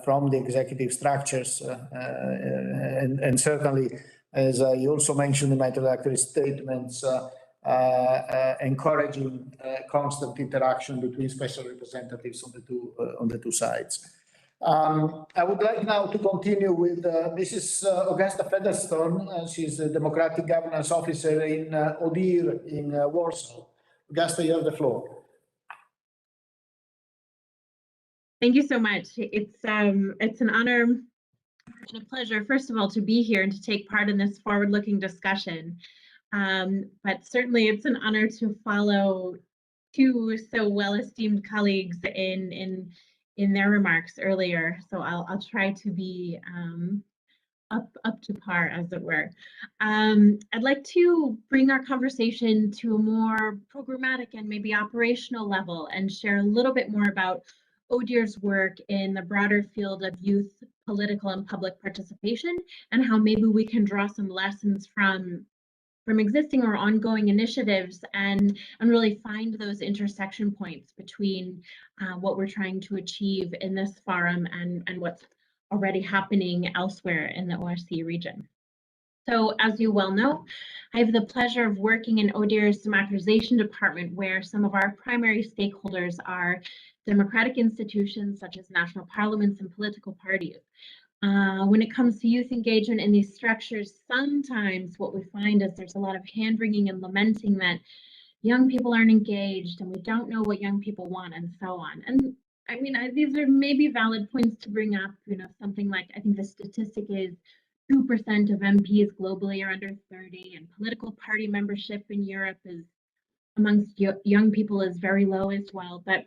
from the executive structures, and certainly, as I also mentioned in my introductory statements, encouraging constant interaction between special representatives on the two sides. I would like now to continue with Mrs. Augusta Featherstone. She's the Democratic Governance Officer in ODIHR in Warsaw. Augusta, you have the floor. Thank you so much. It's an honor and a pleasure, first of all, to be here and to take part in this forward-looking discussion. But certainly it's an honor to follow two so well-esteemed colleagues in their remarks earlier. So I'll try to be up to par, as it were. I'd like to bring our conversation to a more programmatic and maybe operational level and share a little bit more about ODIHR's work in the broader field of youth, political, and public participation, and how maybe we can draw some lessons from existing or ongoing initiatives and really find those intersection points between what we're trying to achieve in this forum and what's already happening elsewhere in the OSCE region. So, as you well know, I have the pleasure of working in ODIHR's democratization department, where some of our primary stakeholders are democratic institutions such as national parliaments and political parties. When it comes to youth engagement in these structures, sometimes what we find is there's a lot of hand-wringing and lamenting that young people aren't engaged and we don't know what young people want and so on. And I mean, these are maybe valid points to bring up, you know, something like, I think the statistic is 2% of MPs globally are under 30, and political party membership in Europe is amongst young people is very low as well. But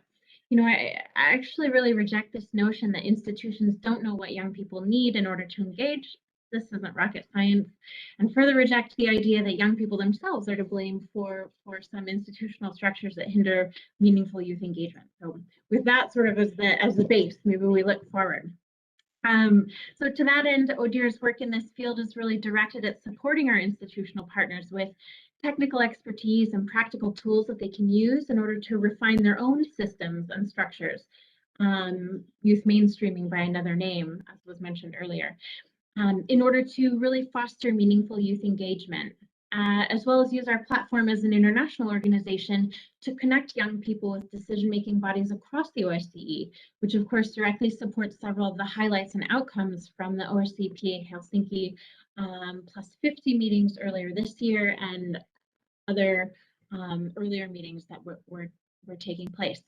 you know, I actually really reject this notion that institutions don't know what young people need in order to engage. This isn't rocket science, and further reject the idea that young people themselves are to blame for some institutional structures that hinder meaningful youth engagement. So with that sort of as the base, maybe we look forward. So to that end, ODIHR's work in this field is really directed at supporting our institutional partners with technical expertise and practical tools that they can use in order to refine their own systems and structures youth mainstreaming by another name, as was mentioned earlier, in order to really foster meaningful youth engagement, as well as use our platform as an international organization to connect young people with decision-making bodies across the OSCE, which of course directly supports several of the highlights and outcomes from the OSCE PA Helsinki plus 50 meetings earlier this year and other earlier meetings that were taking place.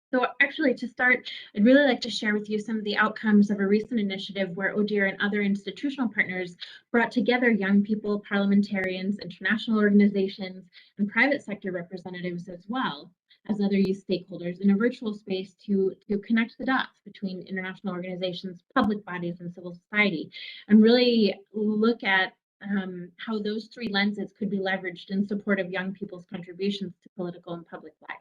So actually, to start, I'd really like to share with you some of the outcomes of a recent initiative where ODIHR and other institutional partners brought together young people, parliamentarians, international organizations, and private sector representatives, as well as other youth stakeholders, in a virtual space to connect the dots between international organizations, public bodies, and civil society, and really look at how those three lenses could be leveraged in support of young people's contributions to political and public life.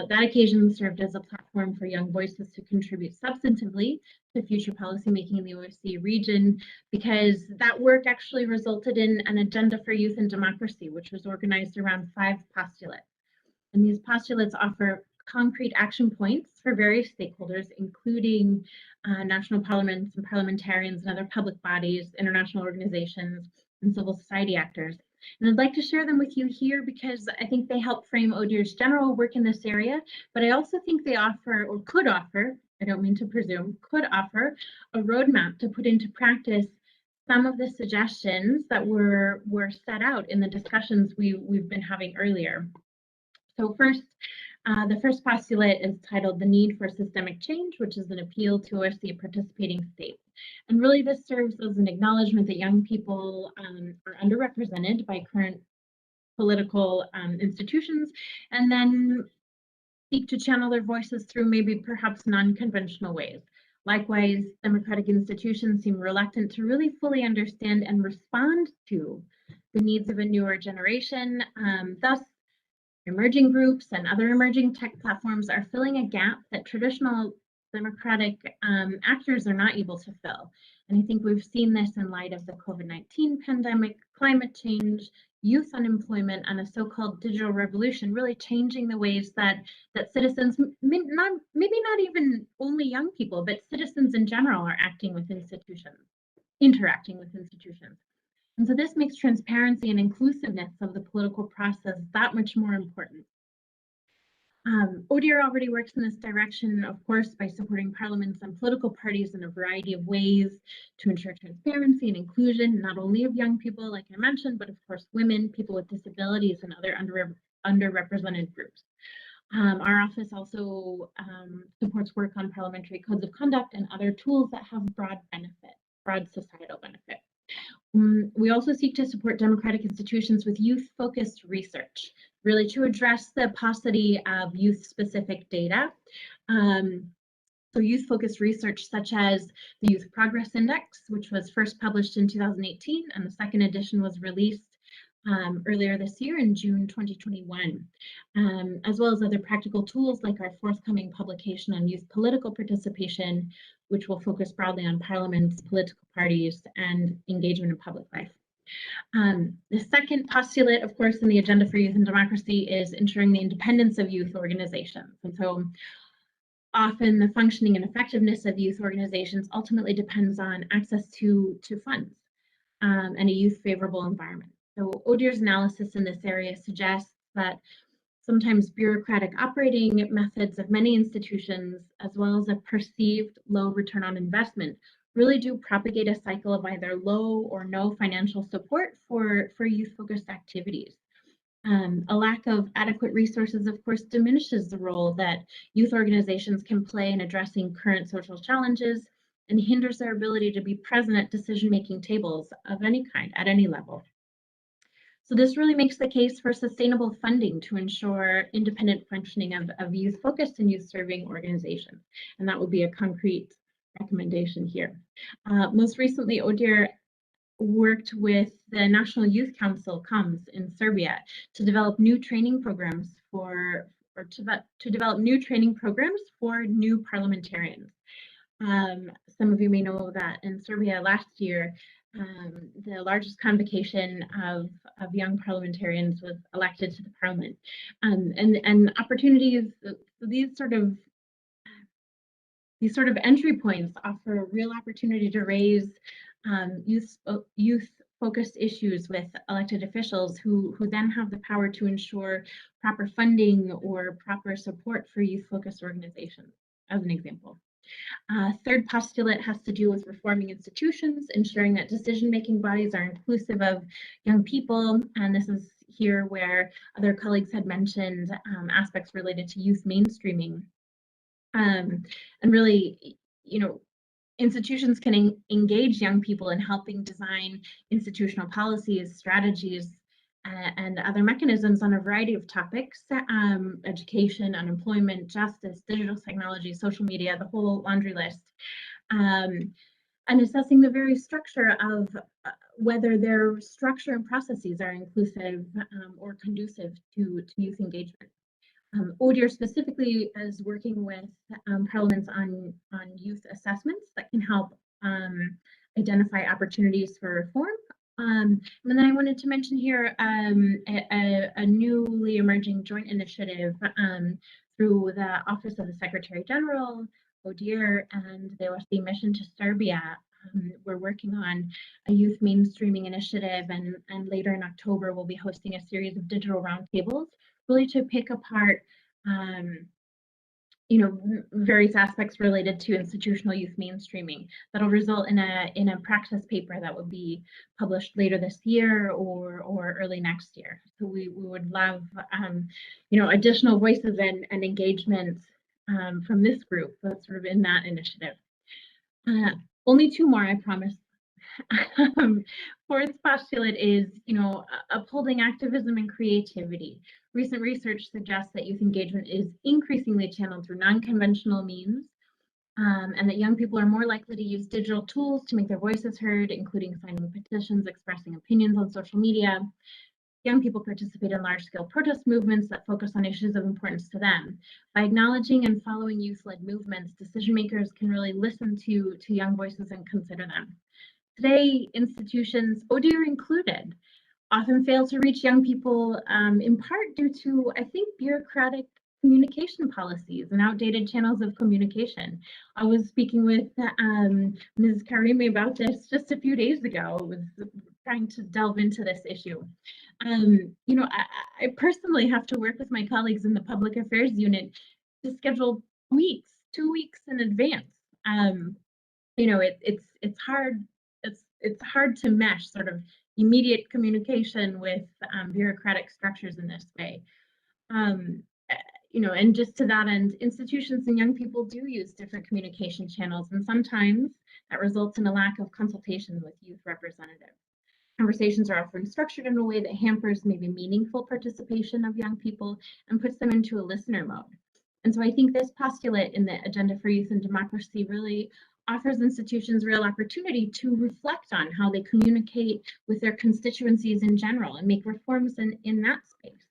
That occasion served as a platform for young voices to contribute substantively to future policymaking in the OSCE region, because that work actually resulted in an agenda for youth and democracy, which was organized around 5 postulates. And these postulates offer concrete action points for various stakeholders, including national parliaments and parliamentarians and other public bodies, international organizations, and civil society actors. And I'd like to share them with you here because I think they help frame ODIHR's general work in this area, but I also think they offer, or could offer, I don't mean to presume, could offer a roadmap to put into practice some of the suggestions that were set out in the discussions we've been having earlier. So first, the first postulate is titled "The Need for Systemic Change," which is an appeal to OSCE participating states. And really this serves as an acknowledgement that young people are underrepresented by current political institutions, and then seek to channel their voices through maybe perhaps non-conventional ways. Likewise, democratic institutions seem reluctant to really fully understand and respond to the needs of a newer generation. Thus, emerging groups and other emerging tech platforms are filling a gap that traditional democratic actors are not able to fill. And I think we've seen this in light of the COVID-19 pandemic, climate change, youth unemployment, and a so-called digital revolution, really changing the ways that citizens, maybe not even only young people, but citizens in general are acting with institutions, interacting with institutions. And so this makes transparency and inclusiveness of the political process that much more important. ODIHR already works in this direction, of course, by supporting parliaments and political parties in a variety of ways to ensure transparency and inclusion, not only of young people, like I mentioned, but of course, women, people with disabilities, and other underrepresented groups. Our office also supports work on parliamentary codes of conduct and other tools that have broad societal benefit. We also seek to support democratic institutions with youth-focused research, really to address the paucity of youth-specific data. So youth-focused research such as the Youth Progress Index, which was first published in 2018, and the second edition was released earlier this year in June 2021, as well as other practical tools like our forthcoming publication on youth political participation, which will focus broadly on parliaments, political parties, and engagement in public life. The second postulate, of course, in the Agenda for Youth and Democracy is ensuring the independence of youth organizations. And so often the functioning and effectiveness of youth organizations ultimately depends on access to funds and a youth favorable environment. So ODIHR's analysis in this area suggests that sometimes bureaucratic operating methods of many institutions, as well as a perceived low return on investment, really do propagate a cycle of either low or no financial support for youth-focused activities. A lack of adequate resources, of course, diminishes the role that youth organizations can play in addressing current social challenges and hinders their ability to be present at decision-making tables of any kind, at any level. So this really makes the case for sustainable funding to ensure independent functioning of youth-focused and youth-serving organizations. And that would be a concrete recommendation here. Most recently, ODIHR worked with the National Youth Council, COMS, in Serbia to develop new training programs for new parliamentarians. Some of you may know that in Serbia last year, the largest convocation of young parliamentarians was elected to the parliament. And opportunities, these sort of these sort of entry points offer a real opportunity to raise youth-focused issues with elected officials who then have the power to ensure proper funding or proper support for youth-focused organizations, as an example. Third postulate has to do with reforming institutions, ensuring that decision-making bodies are inclusive of young people. And this is here where other colleagues had mentioned aspects related to youth mainstreaming. And really, institutions can engage young people in helping design institutional policies, strategies, and other mechanisms on a variety of topics, education, unemployment, justice, digital technology, social media, the whole laundry list, and assessing the very structure of whether their structure and processes are inclusive or conducive to youth engagement. ODIHR specifically is working with parliaments on youth assessments that can help identify opportunities for reform. And then I wanted to mention here a newly emerging joint initiative through the Office of the Secretary General, ODIHR, and the OSCE mission to Serbia. We're working on a youth mainstreaming initiative, and later in October we'll be hosting a series of digital roundtables, really to pick apart various aspects related to institutional youth mainstreaming that'll result in a practice paper that will be published later this year or early next year. So we would love additional voices and engagement from this group that's sort of in that initiative. Only two more, I promise. Fourth postulate is, upholding activism and creativity. Recent research suggests that youth engagement is increasingly channeled through non-conventional means, and that young people are more likely to use digital tools to make their voices heard, including signing petitions, expressing opinions on social media. Young people participate in large-scale protest movements that focus on issues of importance to them. By acknowledging and following youth-led movements, decision makers can really listen to young voices and consider them. Today, institutions, ODIHR included, often fail to reach young people in part due to, I think, bureaucratic communication policies and outdated channels of communication. I was speaking with Ms. Karimi about this just a few days ago, was trying to delve into this issue. I personally have to work with my colleagues in the public affairs unit to schedule 2 weeks in advance. It's hard. It's hard to mesh sort of immediate communication with bureaucratic structures in this way. And just to that end, institutions and young people do use different communication channels, and sometimes that results in a lack of consultation with youth representatives. Conversations are often structured in a way that hampers maybe meaningful participation of young people and puts them into a listener mode. And so I think this postulate in the Agenda for Youth and Democracy really offers institutions real opportunity to reflect on how they communicate with their constituencies in general and make reforms in that space.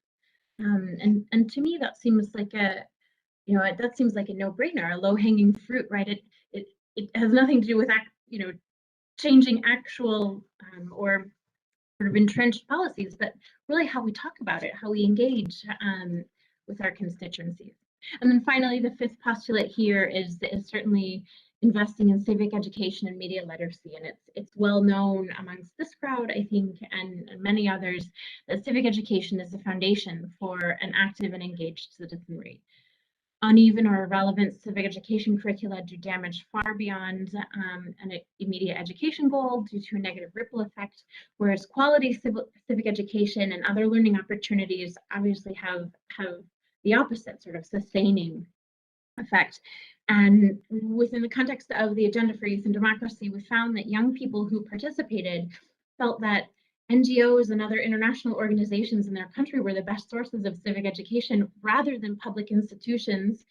And to me, that seems like a no-brainer, a low-hanging fruit, right? It has nothing to do with changing actual or sort of entrenched policies, but really how we talk about it, how we engage with our constituencies. And then finally, the fifth postulate here is certainly investing in civic education and media literacy. And it's well known amongst this crowd, I think, and many others, that civic education is the foundation for an active and engaged citizenry. Uneven or irrelevant civic education curricula do damage far beyond an immediate education goal due to a negative ripple effect, whereas quality civic education and other learning opportunities obviously have the opposite sort of sustaining effect. And within the context of the Agenda for Youth and Democracy, we found that young people who participated felt that NGOs and other international organizations in their country were the best sources of civic education rather than public institutions,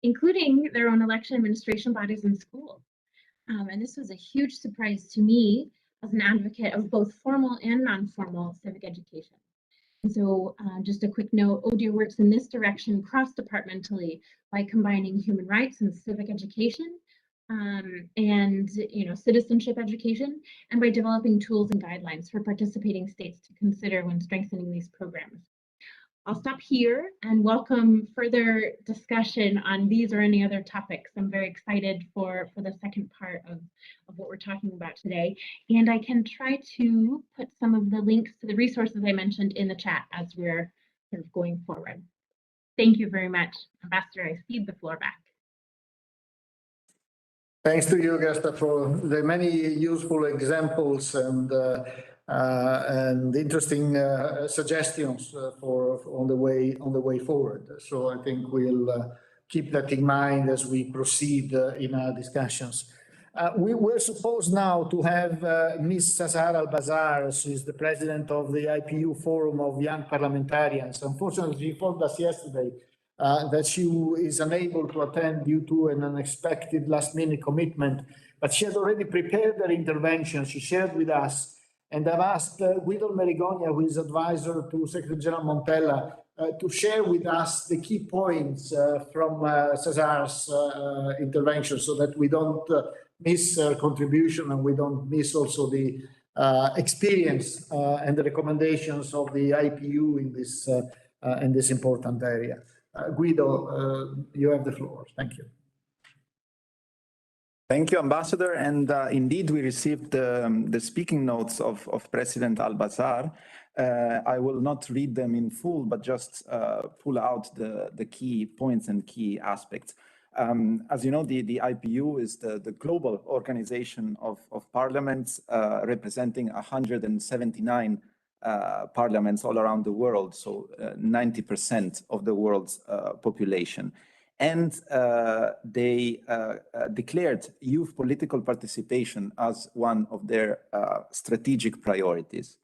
including their own election administration bodies and schools. And this was a huge surprise to me as an advocate of both formal and non-formal civic education. And so just a quick note, ODIHR works in this direction cross-departmentally by combining human rights and civic education and citizenship education, and by developing tools and guidelines for participating states to consider when strengthening these programs. I'll stop here and welcome further discussion on these or any other topics. I'm very excited for the second part of what we're talking about today. And I can try to put some of the links to the resources I mentioned in the chat as we're sort of going forward. Thank you very much. Ambassador, I cede the floor back. Thanks to you, Gesta, for the many useful examples and interesting suggestions on the way forward. So I think we'll keep that in mind as we proceed in our discussions. We were supposed now to have Ms. Sazar Al-Bazar. She is the president of the IPU Forum of Young Parliamentarians. Unfortunately, she informed us yesterday that she is unable to attend due to an unexpected last-minute commitment, but she has already prepared her intervention. She shared with us, and I've asked Guido Merigonia, who is advisor to Secretary General Montella, to share with us the key points from Cesar's intervention, so that we don't miss her contribution and we don't miss also the experience and the recommendations of the IPU in this important area. Guido, you have the floor. Thank you. Thank you, Ambassador. And indeed, we received the speaking notes of President Al-Bazar. I will not read them in full, but just pull out the key points and key aspects. As you know, the IPU is the global organization of parliaments representing 179 parliaments all around the world, so 90% of the world's population. And they declared youth political participation as one of their strategic priorities.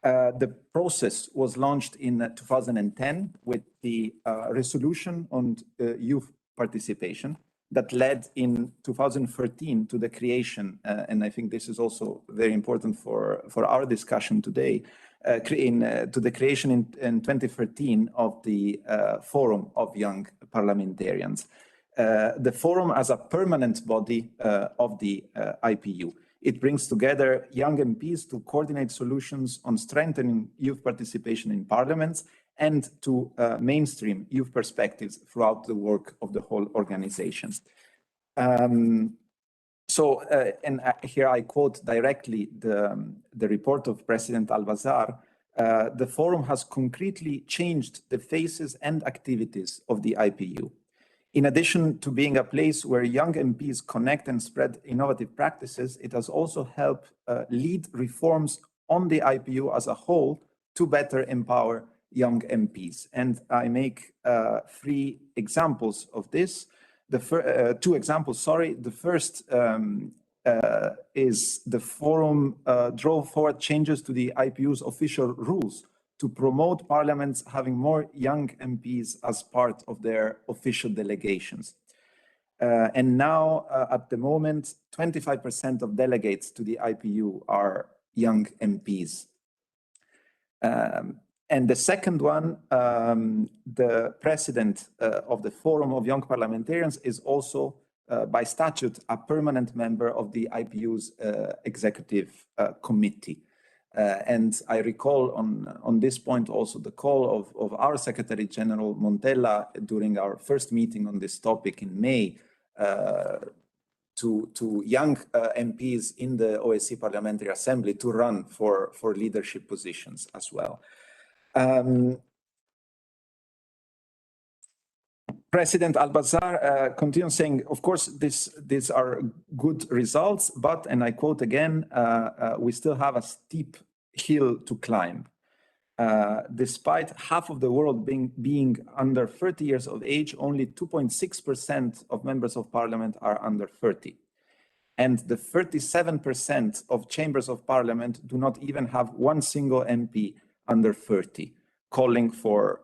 The process was launched in 2010 with the resolution on youth participation that led in 2013 to the creation, and I think this is also very important for our discussion today, to the creation in 2013 of the Forum of Young Parliamentarians. The Forum as a permanent body of the IPU. It brings together young MPs to coordinate solutions on strengthening youth participation in parliaments and to mainstream youth perspectives throughout the work of the whole organization. Here I quote directly the report of President Al-Bazar. The forum has concretely changed the faces and activities of the IPU. In addition to being a place where young MPs connect and spread innovative practices, it has also helped lead reforms on the IPU as a whole to better empower young MPs. And I make three examples of this. Two examples, sorry. The first is the forum drove forward changes to the IPU's official rules to promote parliaments having more young MPs as part of their official delegations. And now, at the moment, 25% of delegates to the IPU are young MPs. And the second one, the president of the Forum of Young Parliamentarians is also, by statute, a permanent member of the IPU's executive committee. And I recall on this point also the call of our Secretary General Montella during our first meeting on this topic in May to young MPs in the OSCE Parliamentary Assembly to run for leadership positions as well. President Al-Bazar continues saying, of course, these are good results, but, and I quote again, we still have a steep hill to climb. Despite half of the world being under 30 years of age, only 2.6% of members of parliament are under 30. And the 37% of chambers of parliament do not even have one single MP under 30, calling for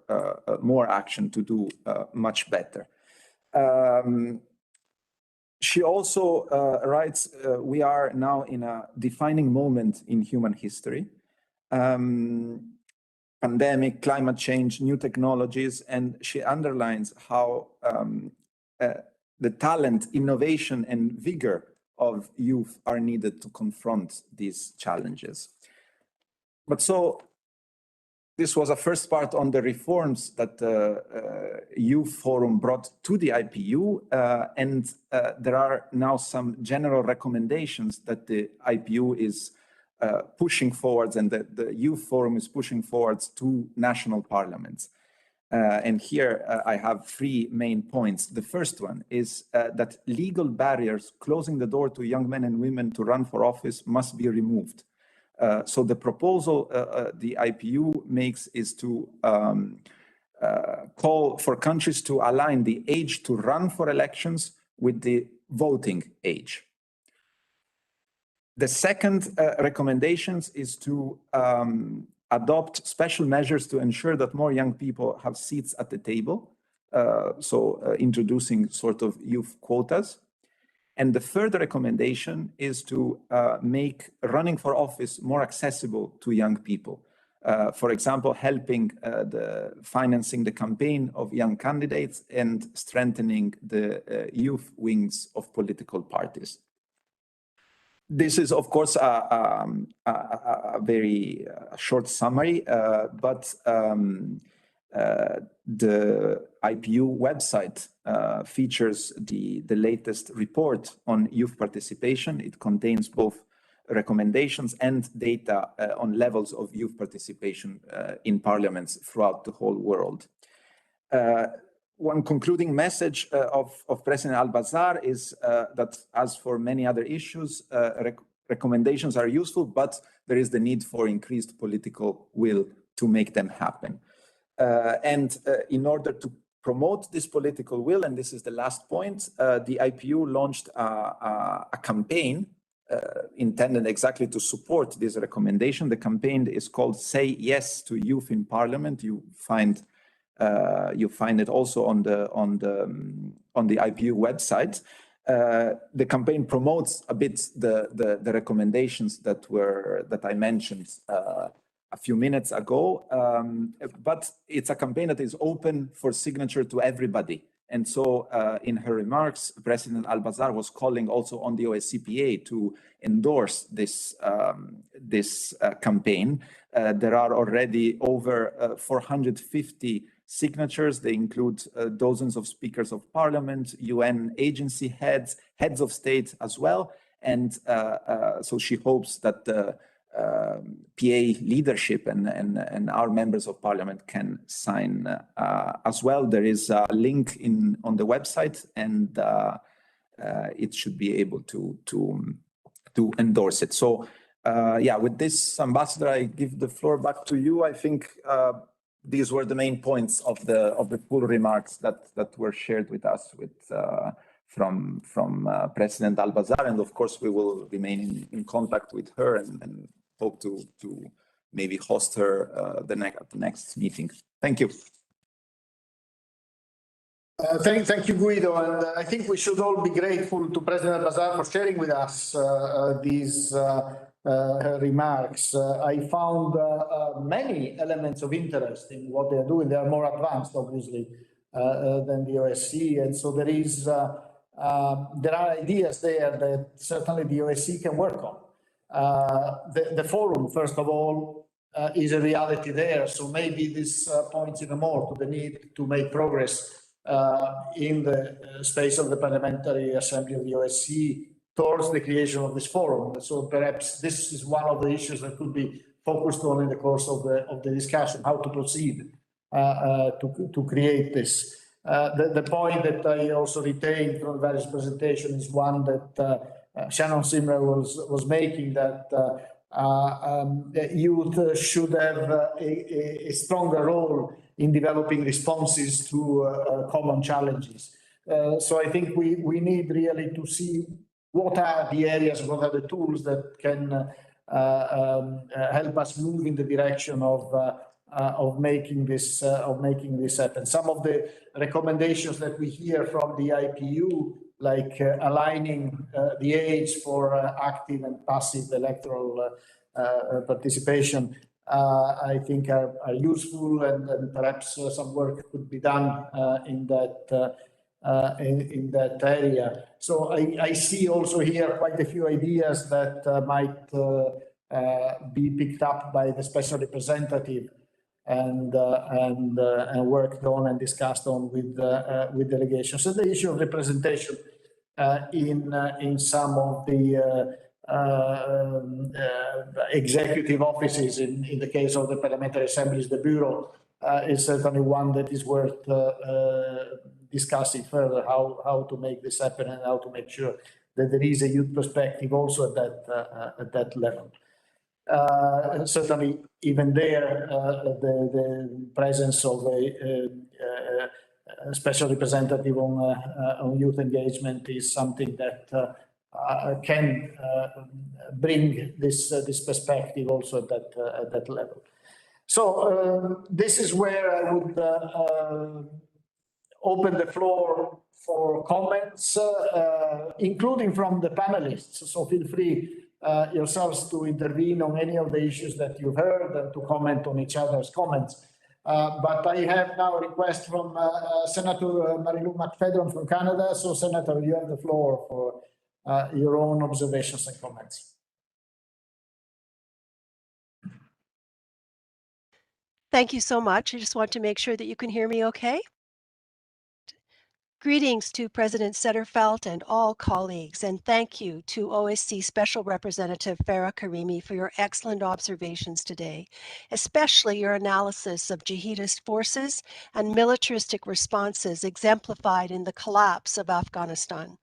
more action to do much better. She also writes, we are now in a defining moment in human history. Pandemic, climate change, new technologies, and she underlines how the talent, innovation, and vigor of youth are needed to confront these challenges. But so This was a first part on the reforms that the Youth Forum brought to the IPU, and there are now some general recommendations that the IPU is pushing forwards and that the Youth Forum is pushing forwards to national parliaments. And here I have three main points. The first one is that legal barriers closing the door to young men and women to run for office must be removed. So the proposal the IPU makes is to call for countries to align the age to run for elections with the voting age. The second recommendation is to adopt special measures to ensure that more young people have seats at the table. Introducing sort of youth quotas. And the third recommendation is to make running for office more accessible to young people. For example, helping financing the campaign of young candidates and strengthening the youth wings of political parties. This is, of course, a very short summary, but the IPU website features the latest report on youth participation. It contains both recommendations and data on levels of youth participation in parliaments throughout the whole world. One concluding message of President Al-Bazar is that, as for many other issues, recommendations are useful, but there is the need for increased political will to make them happen. In order to promote this political will, and this is the last point, the IPU launched a campaign intended exactly to support this recommendation. The campaign is called "Say Yes to Youth in Parliament." You find it also on the IPU website. The campaign promotes a bit the recommendations that I mentioned a few minutes ago, but it's a campaign that is open for signature to everybody. And so in her remarks, President Al-Bazar was calling also on the OSCE PA to endorse this campaign. There are already over 450 signatures. They include dozens of speakers of parliament, UN agency heads, heads of state as well. And so she hopes that the PA leadership and our members of parliament can sign as well. There is a link on the website, and it should be able to endorse it. So yeah, with this, Ambassador, I give the floor back to you. I think these were the main points of the full remarks that were shared with us from President Al-Bazar, and of course we will remain in contact with her and hope to maybe host her at the next meeting. Thank you. Thank you, Guido. And I think we should all be grateful to President Al-Bazar for sharing with us these remarks. I found many elements of interest in what they are doing. They are more advanced, obviously, than the OSCE. And so there are ideas there that certainly the OSCE can work on. The forum, first of all, is a reality there. So maybe this points even more to the need to make progress in the space of the Parliamentary Assembly of the OSCE towards the creation of this forum. So perhaps this is one of the issues that could be focused on in the course of the discussion, how to proceed to create this. The point that I also retained from various presentations is one that Shannon Simmer was making, that youth should have a stronger role in developing responses to common challenges. So I think we need really to see what are the areas, what are the tools that can help us move in the direction of making this happen. Some of the recommendations that we hear from the IPU, like aligning the age for active and passive electoral participation, I think are useful, and perhaps some work could be done in that area. So I see also here quite a few ideas that might be picked up by the special representative and worked on and discussed on with delegations. So the issue of representation in some of the executive offices, in the case of the parliamentary assemblies, the bureau, is certainly one that is worth discussing further, how to make this happen and how to make sure that there is a youth perspective also at that level. Certainly, even there, the presence of a special representative on youth engagement is something that can bring this perspective also at that level. So this is where I would open the floor for comments, including from the panelists. So feel free yourselves to intervene on any of the issues that you've heard and to comment on each other's comments. But I have now a request from Senator Marilyn Mcfadden from Canada. So Senator, you have the floor for your own observations and comments. Thank you so much. I just want to make sure that you can hear me okay. Greetings to President Setterfeld and all colleagues, and thank you to OSCE Special Representative Farah Karimi for your excellent observations today, especially your analysis of jihadist forces and militaristic responses exemplified in the collapse of Afghanistan.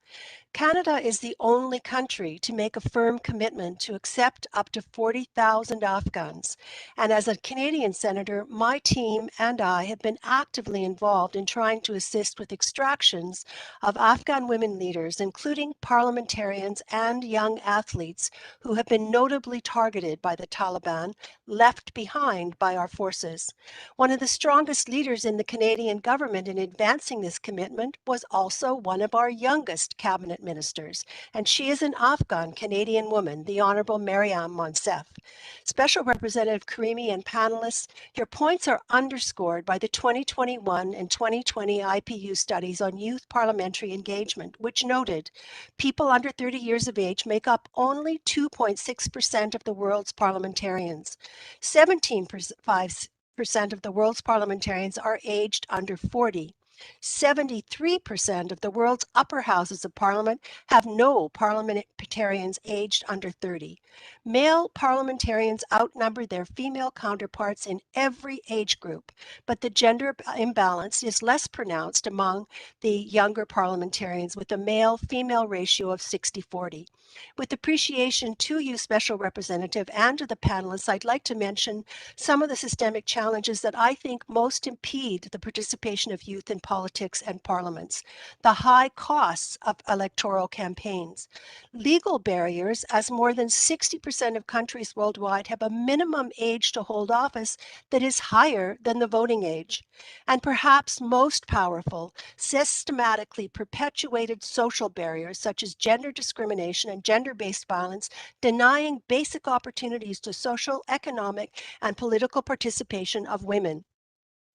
Canada is the only country to make a firm commitment to accept up to 40,000 Afghans. And as a Canadian senator, my team and I have been actively involved in trying to assist with extractions of Afghan women leaders, including parliamentarians and young athletes who have been notably targeted by the Taliban, left behind by our forces. One of the strongest leaders in the Canadian government in advancing this commitment was also one of our youngest cabinet ministers, and she is an Afghan Canadian woman, the Honorable Maryam Monsef. Special Representative Karimi and panelists, your points are underscored by the 2021 and 2020 IPU studies on youth parliamentary engagement, which noted people under 30 years of age make up only 2.6% of the world's parliamentarians. 17% of the world's parliamentarians are aged under 40. 73% of the world's upper houses of parliament have no parliamentarians aged under 30. Male parliamentarians outnumber their female counterparts in every age group, but the gender imbalance is less pronounced among the younger parliamentarians, with a male-female ratio of 60-40. With appreciation to you, Special Representative, and to the panelists, I'd like to mention some of the systemic challenges that I think most impede the participation of youth in politics and parliaments. The high costs of electoral campaigns. Legal barriers, as more than 60% of countries worldwide have a minimum age to hold office that is higher than the voting age. And perhaps most powerful, systematically perpetuated social barriers such as gender discrimination and gender-based violence, denying basic opportunities to social, economic, and political participation of women.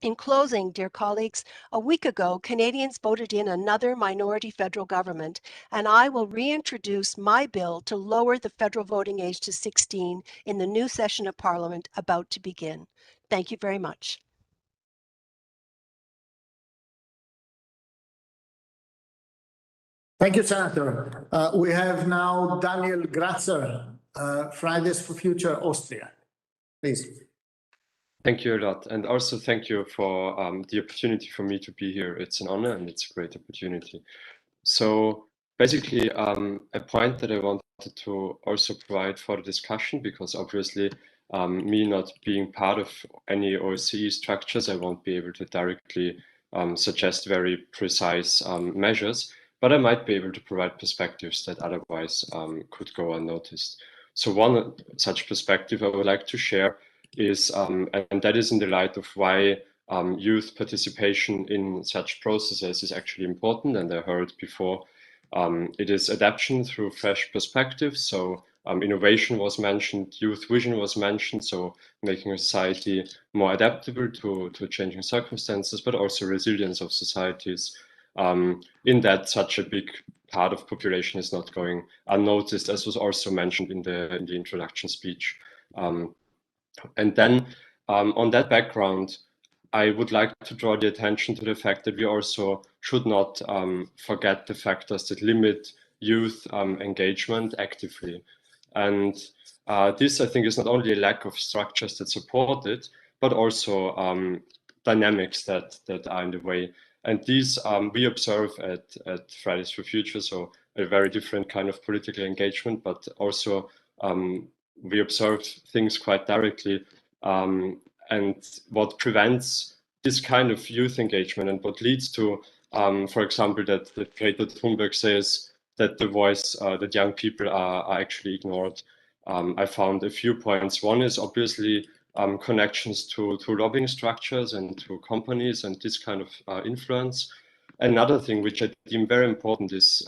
In closing, dear colleagues, a week ago, Canadians voted in another minority federal government, and I will reintroduce my bill to lower the federal voting age to 16 in the new session of Parliament about to begin. Thank you very much. Thank you, Senator. We have now Daniel Gratzer, Fridays for Future Austria. Please. Thank you a lot. And also thank you for the opportunity for me to be here. It's an honor and it's a great opportunity. So basically, a point that I wanted to also provide for the discussion, because obviously me not being part of any OSCE structures, I won't be able to directly suggest very precise measures, but I might be able to provide perspectives that otherwise could go unnoticed. So one such perspective I would like to share is, and that is in the light of why youth participation in such processes is actually important. And I heard before, it is adaptation through fresh perspectives. So innovation was mentioned, youth vision was mentioned. So making a society more adaptable to changing circumstances, but also resilience of societies. In that such a big part of population is not going unnoticed, as was also mentioned in the introduction speech. And then On that background, I would like to draw the attention to the fact that we also should not forget the factors that limit youth engagement actively. And this, I think, is not only a lack of structures that support it, but also dynamics that are in the way. And these we observe at Fridays for Future, so a very different kind of political engagement, but also we observe things quite directly. And what prevents this kind of youth engagement and what leads to, for example, that Greta Thunberg says that the voice that young people are actually ignored. I found a few points. One is obviously connections to lobbying structures and to companies and this kind of influence. Another thing which I deem very important is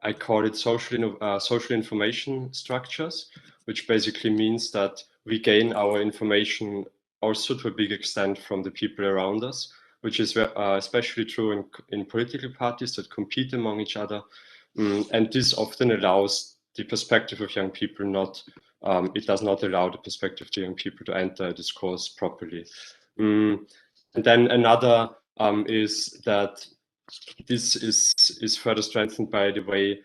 I call it social information structures, which basically means that we gain our information also to a big extent from the people around us, which is especially true in political parties that compete among each other. And this often allows the perspective of young people it does not allow the perspective of young people to enter a discourse properly. And then another is that this is further strengthened by the way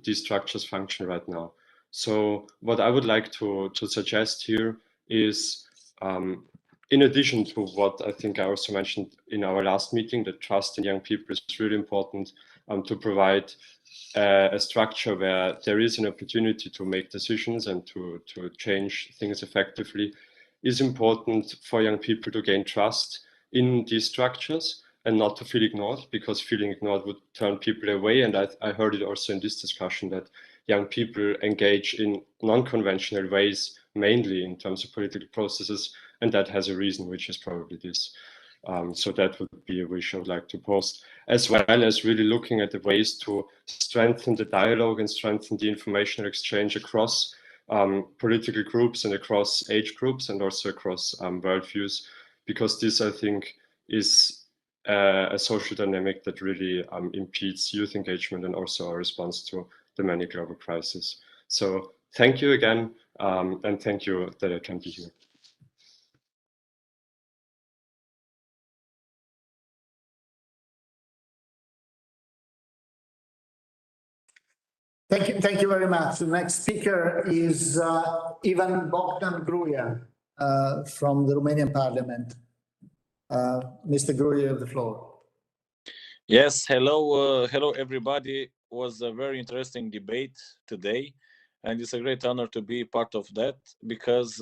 these structures function right now. So what I would like to suggest here is, in addition to what I think I also mentioned in our last meeting, that trust in young people is really important, to provide a structure where there is an opportunity to make decisions and to change things effectively, is important for young people to gain trust in these structures and not to feel ignored, because feeling ignored would turn people away. And I heard it also in this discussion that young people engage in non-conventional ways, mainly in terms of political processes, and that has a reason, which is probably this. So that would be a wish I would like to post, as well as really looking at the ways to strengthen the dialogue and strengthen the informational exchange across political groups and across age groups and also across worldviews, because this, I think, is a social dynamic that really impedes youth engagement and also our response to the many global crises. So thank you again, and thank you that I can be here. Thank you very much. The next speaker is Bogdan Gruyere from the Romanian Parliament. Mr. Gruyere, you have the floor. Yes, hello, hello everybody. It was a very interesting debate today, and it's a great honor to be part of that, because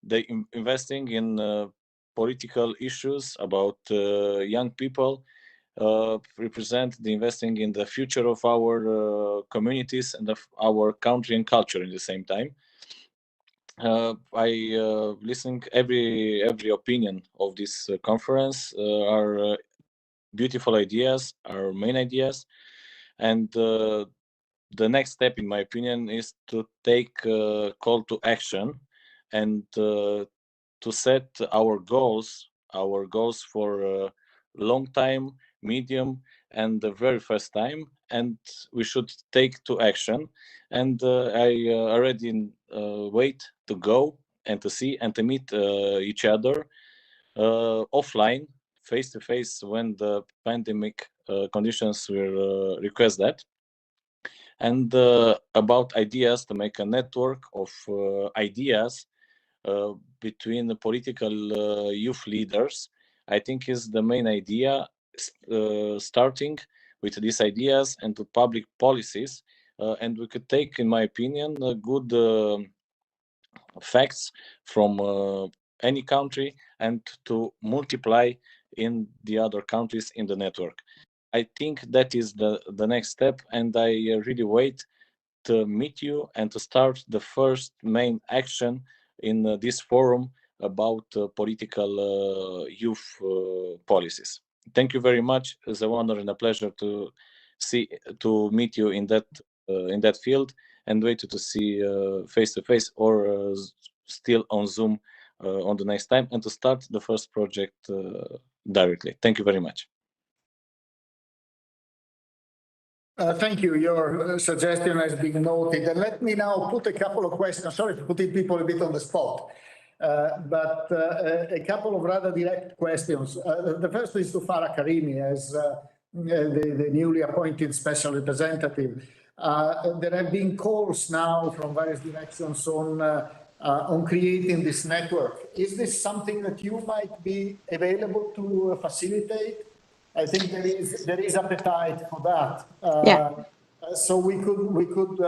they investing in political issues about young people represent the investing in the future of our communities and of our country and culture at the same time. I listened every opinion of this conference. Are beautiful ideas, our main ideas, and the next step, in my opinion, is to take call to action and to set our goals for long time, medium, and the very first time, and we should take to action. And I already wait to go and to see and to meet each other offline, face to face, when the pandemic conditions will request that. And about ideas, to make a network of ideas between the political youth leaders, I think is the main idea, starting with these ideas and to public policies. And we could take, in my opinion, good facts from any country and to multiply in the other countries in the network. I think that is the next step, and I really wait to meet you and to start the first main action in this forum about political youth policies. Thank you very much. It's an honor and a pleasure to meet you in that field, and wait to see face to face or still on Zoom on the next time, and to start the first project directly. Thank you very much. Thank you. Your suggestion has been noted. And let me now put a couple of questions. Sorry for putting people a bit on the spot. but a couple of rather direct questions. The first is to Farah Karimi, as the newly appointed special representative. There have been calls now from various directions on creating this network. Is this something that you might be available to facilitate? I think there is appetite for that. So we could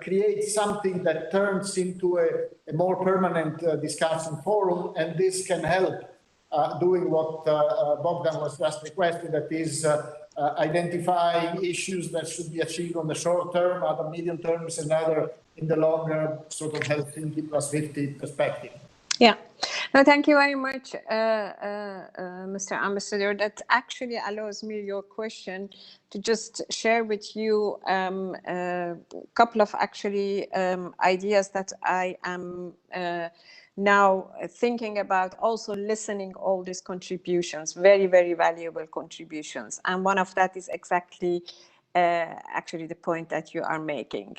create something that turns into a more permanent discussion forum, and this can help doing what Bogdan was just requesting, that is identifying issues that should be achieved on the short term, other medium terms, and other in the longer sort of Helsinki +50 perspective. Yeah, no, thank you very much, Mr. Ambassador. That actually allows me your question to just share with you a couple of actually ideas that I am now thinking about, also listening all these contributions, very, very valuable contributions. And one of that is exactly actually the point that you are making.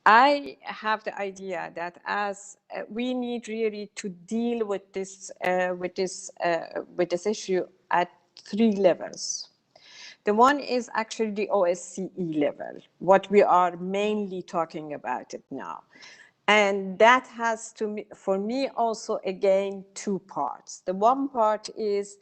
I have the idea that as we need really to deal with this issue at 3 levels. The one is actually the OSCE level, what we are mainly talking about it now. And that has to, for me, also, again, 2 parts. The one part is,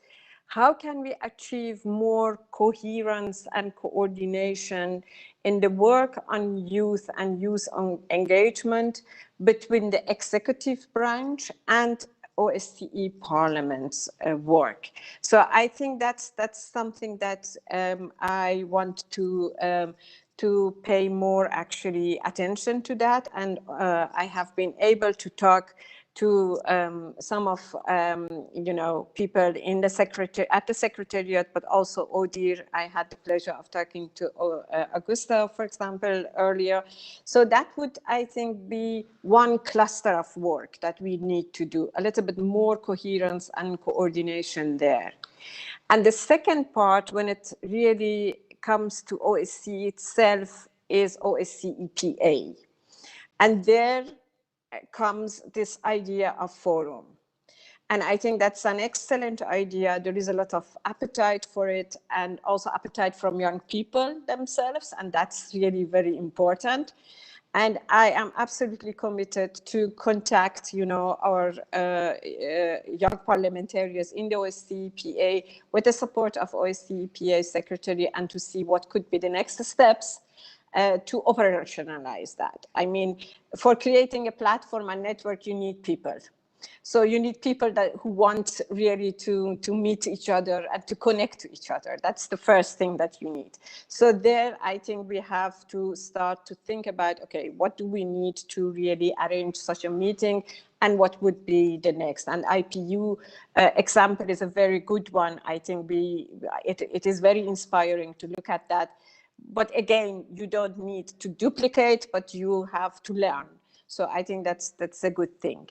how can we achieve more coherence and coordination in the work on youth and youth engagement between the executive branch and OSCE Parliament's work? So I think that's something that I want to pay more actually attention to that, and I have been able to talk to some of people in the secretariat, but also ODIHR. I had the pleasure of talking to Augusta, for example, earlier. So that would, I think, be one cluster of work that we need to do, a little bit more coherence and coordination there. And the second part, when it really comes to OSCE itself, is OSCE PA. And there comes this idea of forum. And I think that's an excellent idea. There is a lot of appetite for it, and also appetite from young people themselves. And that's really very important. And I am absolutely committed to contact, our young parliamentarians in the OSCE PA with the support of OSCE PA Secretary, and to see what could be the next steps to operationalize that. I mean, for creating a platform and network, you need people. So you need people who want really to meet each other and to connect to each other. That's the first thing that you need. So there, I think we have to start to think about, okay, what do we need to really arrange such a meeting, and what would be the next? And IPU example is a very good one. I think it is very inspiring to look at that. But again, you don't need to duplicate, but you have to learn. So I think that's a good thing.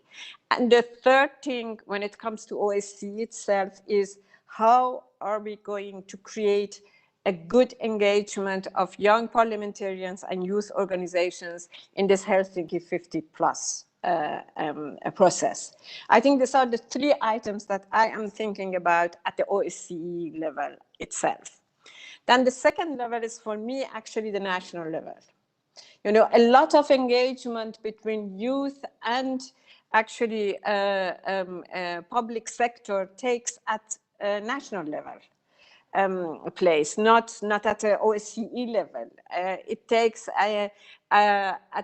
And the third thing, when it comes to OSCE itself, is how are we going to create a good engagement of young parliamentarians and youth organizations in this Helsinki 50+ process. I think these are the 3 items that I am thinking about at the OSCE level itself. Then the second level is, for me, actually the national level. A lot of engagement between youth and actually public sector takes at a national level place, not at the OSCE level. It takes at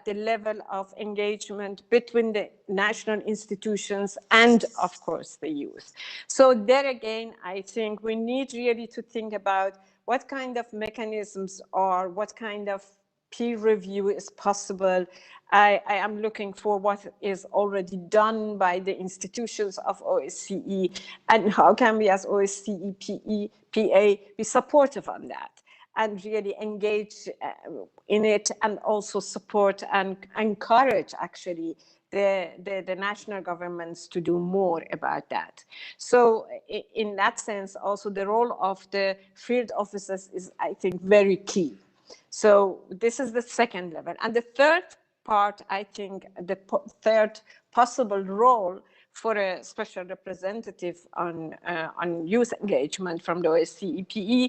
the level of engagement between the national institutions and, of course, the youth. So there again, I think we need really to think about what kind of mechanisms or what kind of peer review is possible. I am looking for what is already done by the institutions of OSCE, and how can we as OSCE PA be supportive on that and really engage in it, and also support and encourage actually the national governments to do more about that. So in that sense, also the role of the field officers is, I think, very key. So this is the second level. And the third part, I think, the third possible role for a special representative on youth engagement from the OSCE PA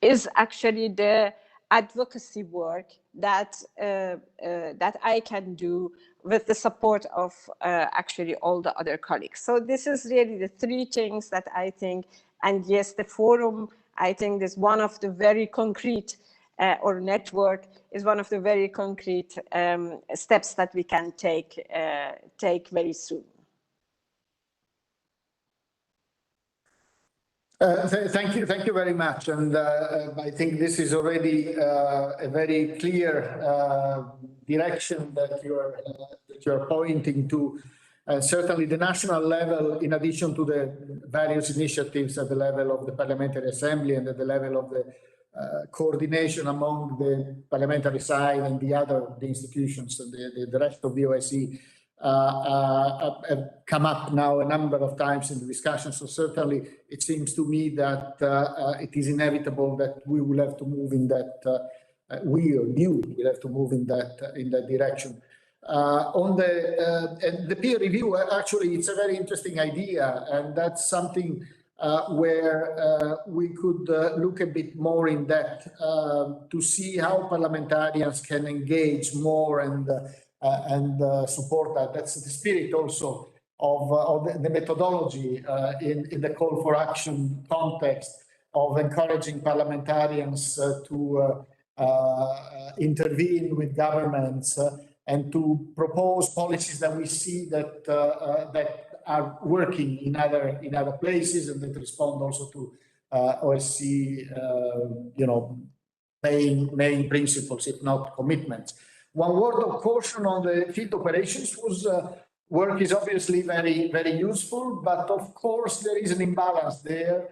is actually the advocacy work that that I can do with the support of actually all the other colleagues. So this is really the three things that I think, and yes, the forum, I think, is one of the very concrete, or network is one of the very concrete steps that we can take very soon. Thank you very much, and I think this is already a very clear direction that you're pointing to. Certainly, the national level, in addition to the various initiatives at the level of the Parliamentary Assembly and at the level of the coordination among the parliamentary side and the institutions and the rest of the OSCE, have come up now a number of times in the discussion. So certainly it seems to me that it is inevitable that we will have to move in that, you will have to move in that direction. On the peer review, actually, it's a very interesting idea, and that's something where we could look a bit more in depth to see how parliamentarians can engage more and support that. That's the spirit also of the methodology in the call for action context of encouraging parliamentarians to intervene with governments and to propose policies that we see that that are working in other places and that respond also to OSCE main principles, if not commitments. One word of caution on the field operations was work is obviously very useful, but of course there is an imbalance there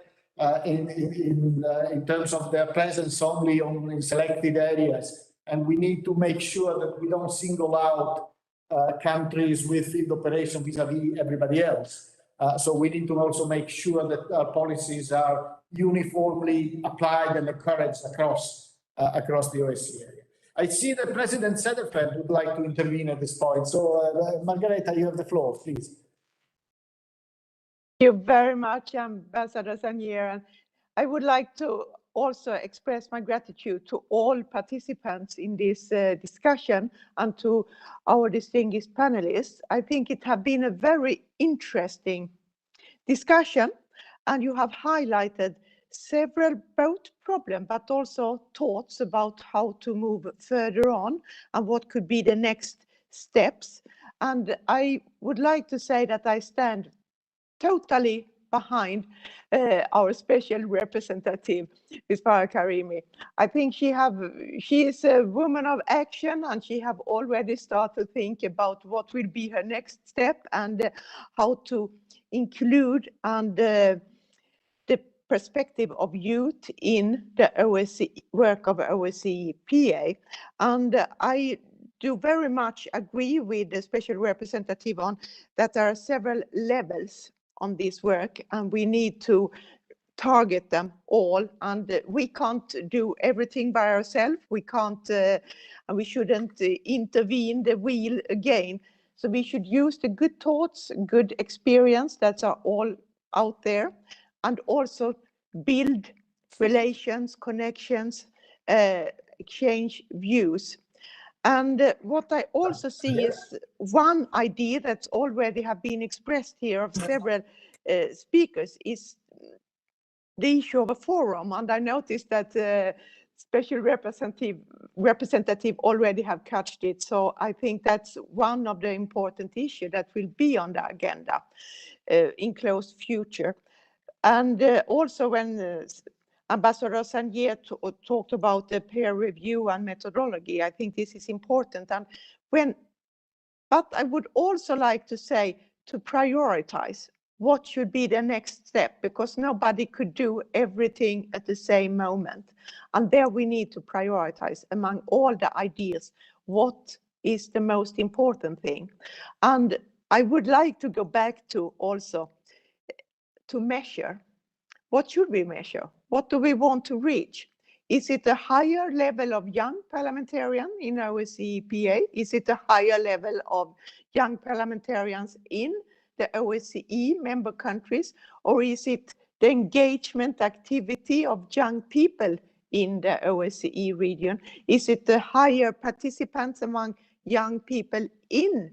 in terms of their presence only in selected areas, and we need to make sure that we don't single out countries with field operation vis-a-vis everybody else. So we need to also make sure that our policies are uniformly applied and encouraged across the OSCE area. I see that President Sederfeld would like to intervene at this point. So, Margareta, you have the floor, please. Thank you very much, Ambassador Sanier. I would like to also express my gratitude to all participants in this discussion and to our distinguished panelists. I think it has been a very interesting discussion, and you have highlighted several both problems but also thoughts about how to move further on and what could be the next steps. And I would like to say that I stand totally behind our special representative, Ms. Farah Karimi. I think she is a woman of action, and she have already started to think about what will be her next step and how to include and the perspective of youth in the OSCE work of OSCE PA. And I do very much agree with the special representative on that there are several levels on this work, and we need to target them all, and we can't do everything by ourselves. We can't and we shouldn't intervene the wheel again. So we should use the good thoughts, good experience that are all out there, and also build relations, connections, exchange views. And what I also see is one idea that's already have been expressed here of several speakers is the issue of a forum. And I noticed that special representative already have catched it. So I think that's one of the important issues that will be on the agenda in close future. And also when Ambassador Sanier talked about the peer review and methodology, I think this is important. And but I would also like to say to prioritize what should be the next step, because nobody could do everything at the same moment. And there we need to prioritize among all the ideas, what is the most important thing. And I would like to go back to also to measure. What should we measure? What do we want to reach? Is it a higher level of young parliamentarian in OSCE PA? Is it a higher level of young parliamentarians in the the OSCE member countries, or is it the engagement activity of young people in the OSCE region? Is it the higher participants among young people in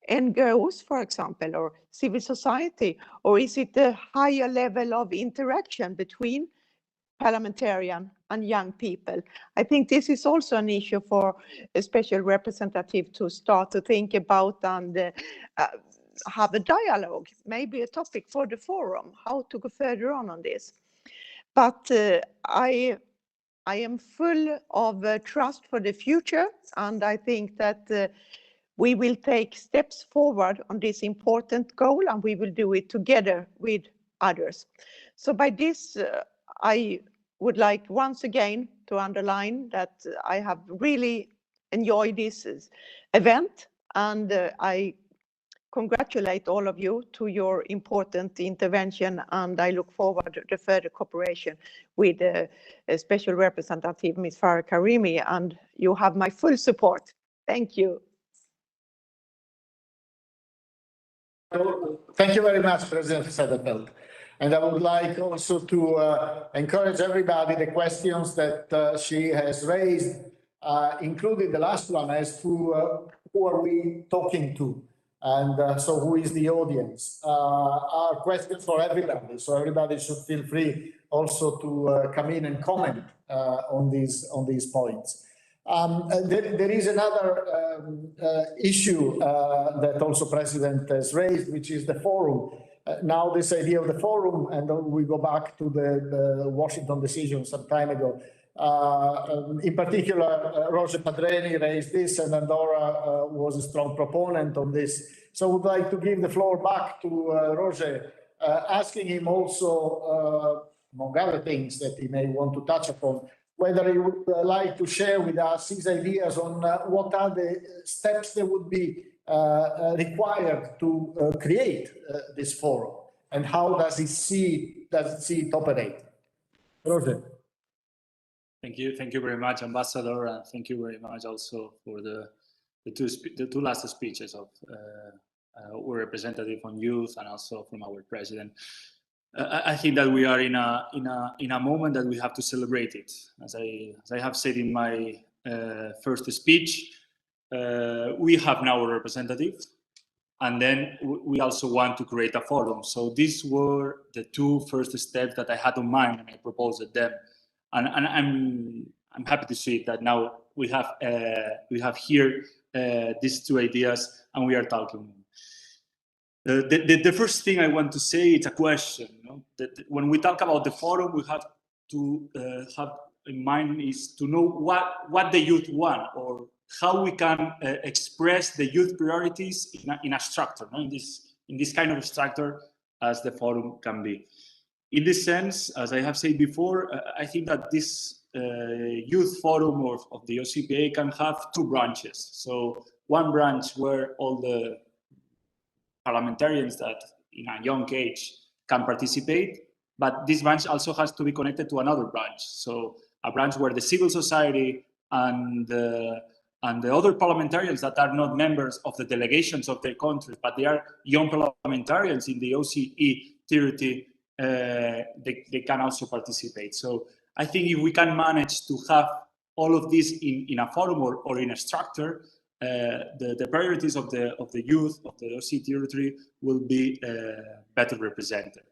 NGOs, for example, or civil society, or is it the higher level of interaction between parliamentarian and young people? I think this is also an issue for a special representative to start to think about and have a dialogue, maybe a topic for the forum, how to go further on this. But I am full of trust for the future, and I think that we will take steps forward on this important goal, and we will do it together with others. So by this, I would like once again to underline that I have really enjoyed this event, and I congratulate all of you to your important intervention, and I look forward to the further cooperation with Special Representative Ms. Farah Karimi, and you have my full support. Thank you. Thank you very much, President Sederfeld. And I would like also to encourage everybody, the questions that she has raised, including the last one as to who are we talking to, and so who is the audience, are questions for everybody. So everybody should feel free also to come in and comment on these points. There is another issue that also President has raised, which is the forum. Now this idea of the forum, and we go back to the Washington decision some time ago. In particular, Roger Padreni raised this, and Andorra was a strong proponent on this. So I would like to give the floor back to Roger, asking him also, among other things that he may want to touch upon, whether he would like to share with us his ideas on what are the steps that would be required to create this forum, and how does it see it operate? Roger. Thank you very much, Ambassador, and thank you very much also for the two last speeches of our representative on youth and also from our president. I think that we are in a moment that we have to celebrate it. As I have said in my first speech, we have now a representative, and then we also want to create a forum. So these were the two first steps that I had on mind, and I proposed them. And I'm happy to see that now we have here these two ideas, and we are talking. The first thing I want to say, it's a question. You know? That when we talk about the forum, we have to have in mind is to know what the youth want, or how we can express the youth priorities in a structure, no? in this kind of structure as the forum can be. In this sense, as I have said before, I think that this youth forum of the OSCE PA can have two branches. So one branch where all the parliamentarians that in a young age can participate, but this branch also has to be connected to another branch. So a branch where the civil society and the other parliamentarians that are not members of the delegations of their countries, but they are young parliamentarians in the OSCE territory, they can also participate. So I think if we can manage to have all of this in a forum or in a structure, the priorities of the youth of the OSCE territory will be better represented.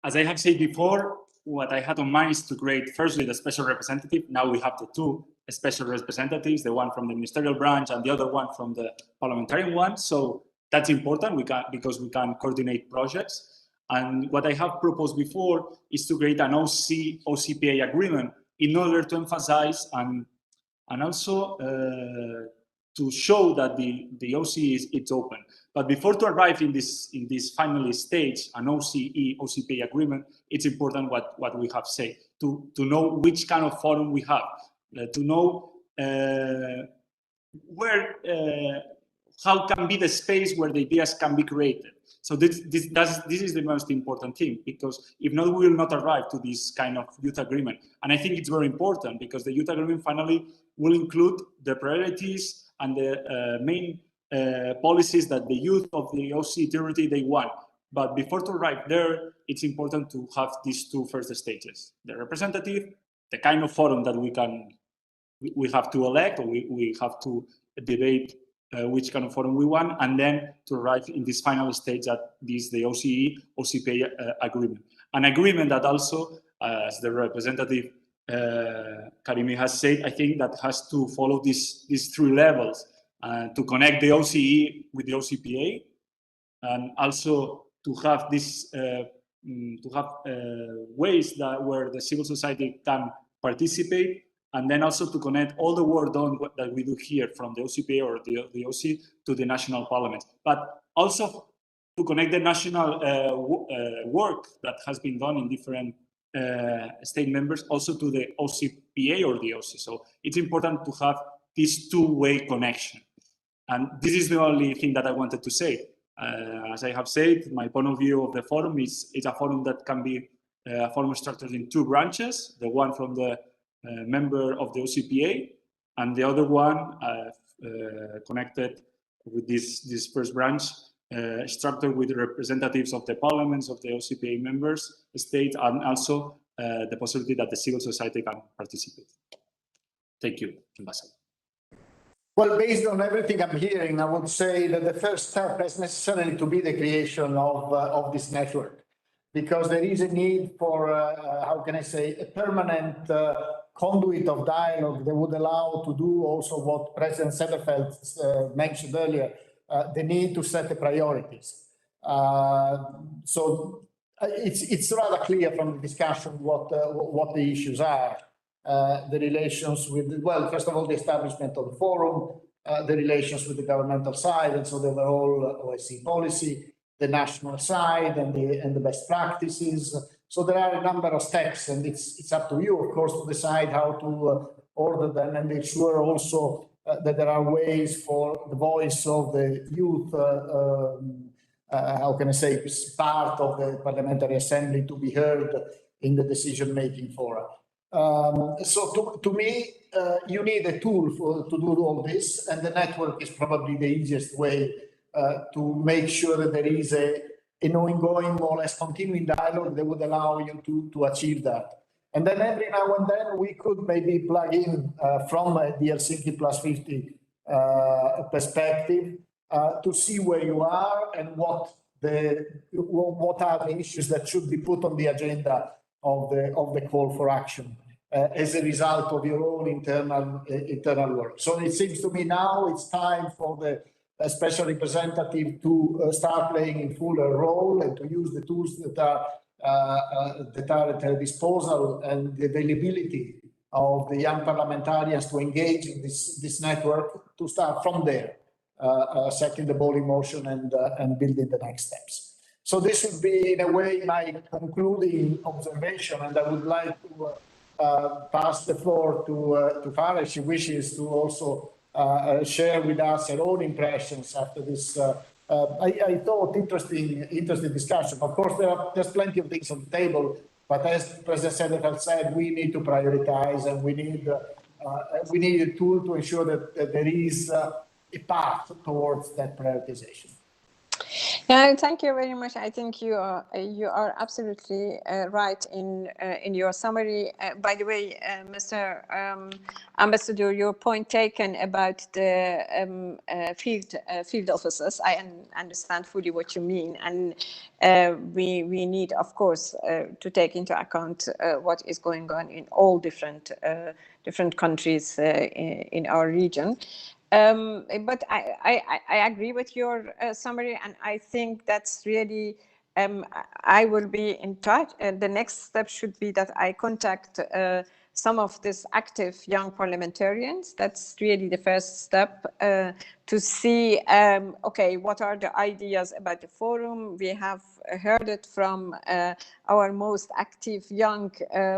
As I have said before, what I had on mind is to create firstly the special representative. Now we have the two special representatives, the one from the ministerial branch and the other one from the parliamentarian one. So that's important because we can coordinate projects. And what I have proposed before is to create an OSCE PA agreement in order to emphasize and also to show that the OSCE is open. But before to arrive in this final stage, an OSCE PA agreement, it's important what we have said, to know which kind of forum we have, to know how can be the space where the ideas can be created. So this is the most important thing, because if not, we will not arrive to this kind of youth agreement. And I think it's very important because the youth agreement finally will include the priorities and the main policies that the youth of the OSCE territory they want. But before to arrive there, it's important to have these two first stages: the representative, the kind of forum that we have to elect, or we have to debate which kind of forum we want, and then to arrive in this final stage that is the OSCE PA agreement. An agreement that also, as the representative Karimi has said, I think that has to follow these three levels to connect the OSCE with the OSCE PA, and also to have this ways where the civil society can participate, and then also to connect all the work done that we do here from the OSCE PA or the OSCE to the national parliament, but also to connect the national work that has been done in different state members also to the OSCE PA or the OSCE. So it's important to have this two-way connection. And this is the only thing that I wanted to say. As I have said, my point of view of the forum is it's a forum that can be a forum structured in two branches, the one from the member of the OSCE PA, and the other one connected with this first branch, structured with representatives of the parliaments of the OSCE PA members, state, and also the possibility that the civil society can participate. Thank you, Ambassador. Well, based on everything I'm hearing, I would say that the first step is necessarily to be the creation of this network, because there is a need for, how can I say, a permanent conduit of dialogue that would allow to do also what President Sederfeld mentioned earlier, the need to set the priorities. So it's rather clear from the discussion what the issues are. The relations with, well, first of all, the establishment of the forum, the relations with the governmental side, and so the overall OSCE policy, the national side, and the best practices. So there are a number of steps, and it's up to you, of course, to decide how to order them and ensure also that there are ways for the voice of the youth, how can I say, part of the Parliamentary Assembly to be heard in the decision-making forum. So to me, you need a tool to do all this, and the network is probably the easiest way to make sure that there is an ongoing, more or less continuing dialogue that would allow you to achieve that. And then every now and then we could maybe plug in from the Helsinki Plus 50 perspective to see where you are and what are the issues that should be put on the agenda of the call for action as a result of your own internal work. So it seems to me now it's time for the special representative to start playing a fuller role and to use the tools that are at her disposal and the availability of the young parliamentarians to engage in this network, to start from there, setting the ball in motion and building the next steps. So this would be, in a way, my concluding observation, and I would like to pass the floor to Farah if she wishes to also share with us her own impressions after this. I thought interesting discussion. Of course, there's plenty of things on the table, but as President Sederfeld said, we need to prioritize, and we need a tool to ensure that there is a path towards that prioritization. Yeah, thank you very much. I think you are absolutely right in your summary. By the way, Mr. Ambassador, your point taken about the field officers, I understand fully what you mean, and we need, of course, to take into account what is going on in all different countries in our region. But I agree with your summary, and I think that's really, I will be in touch. The next step should be that I contact some of these active young parliamentarians. That's really the first step to see, okay, what are the ideas about the forum? We have heard it from our most active young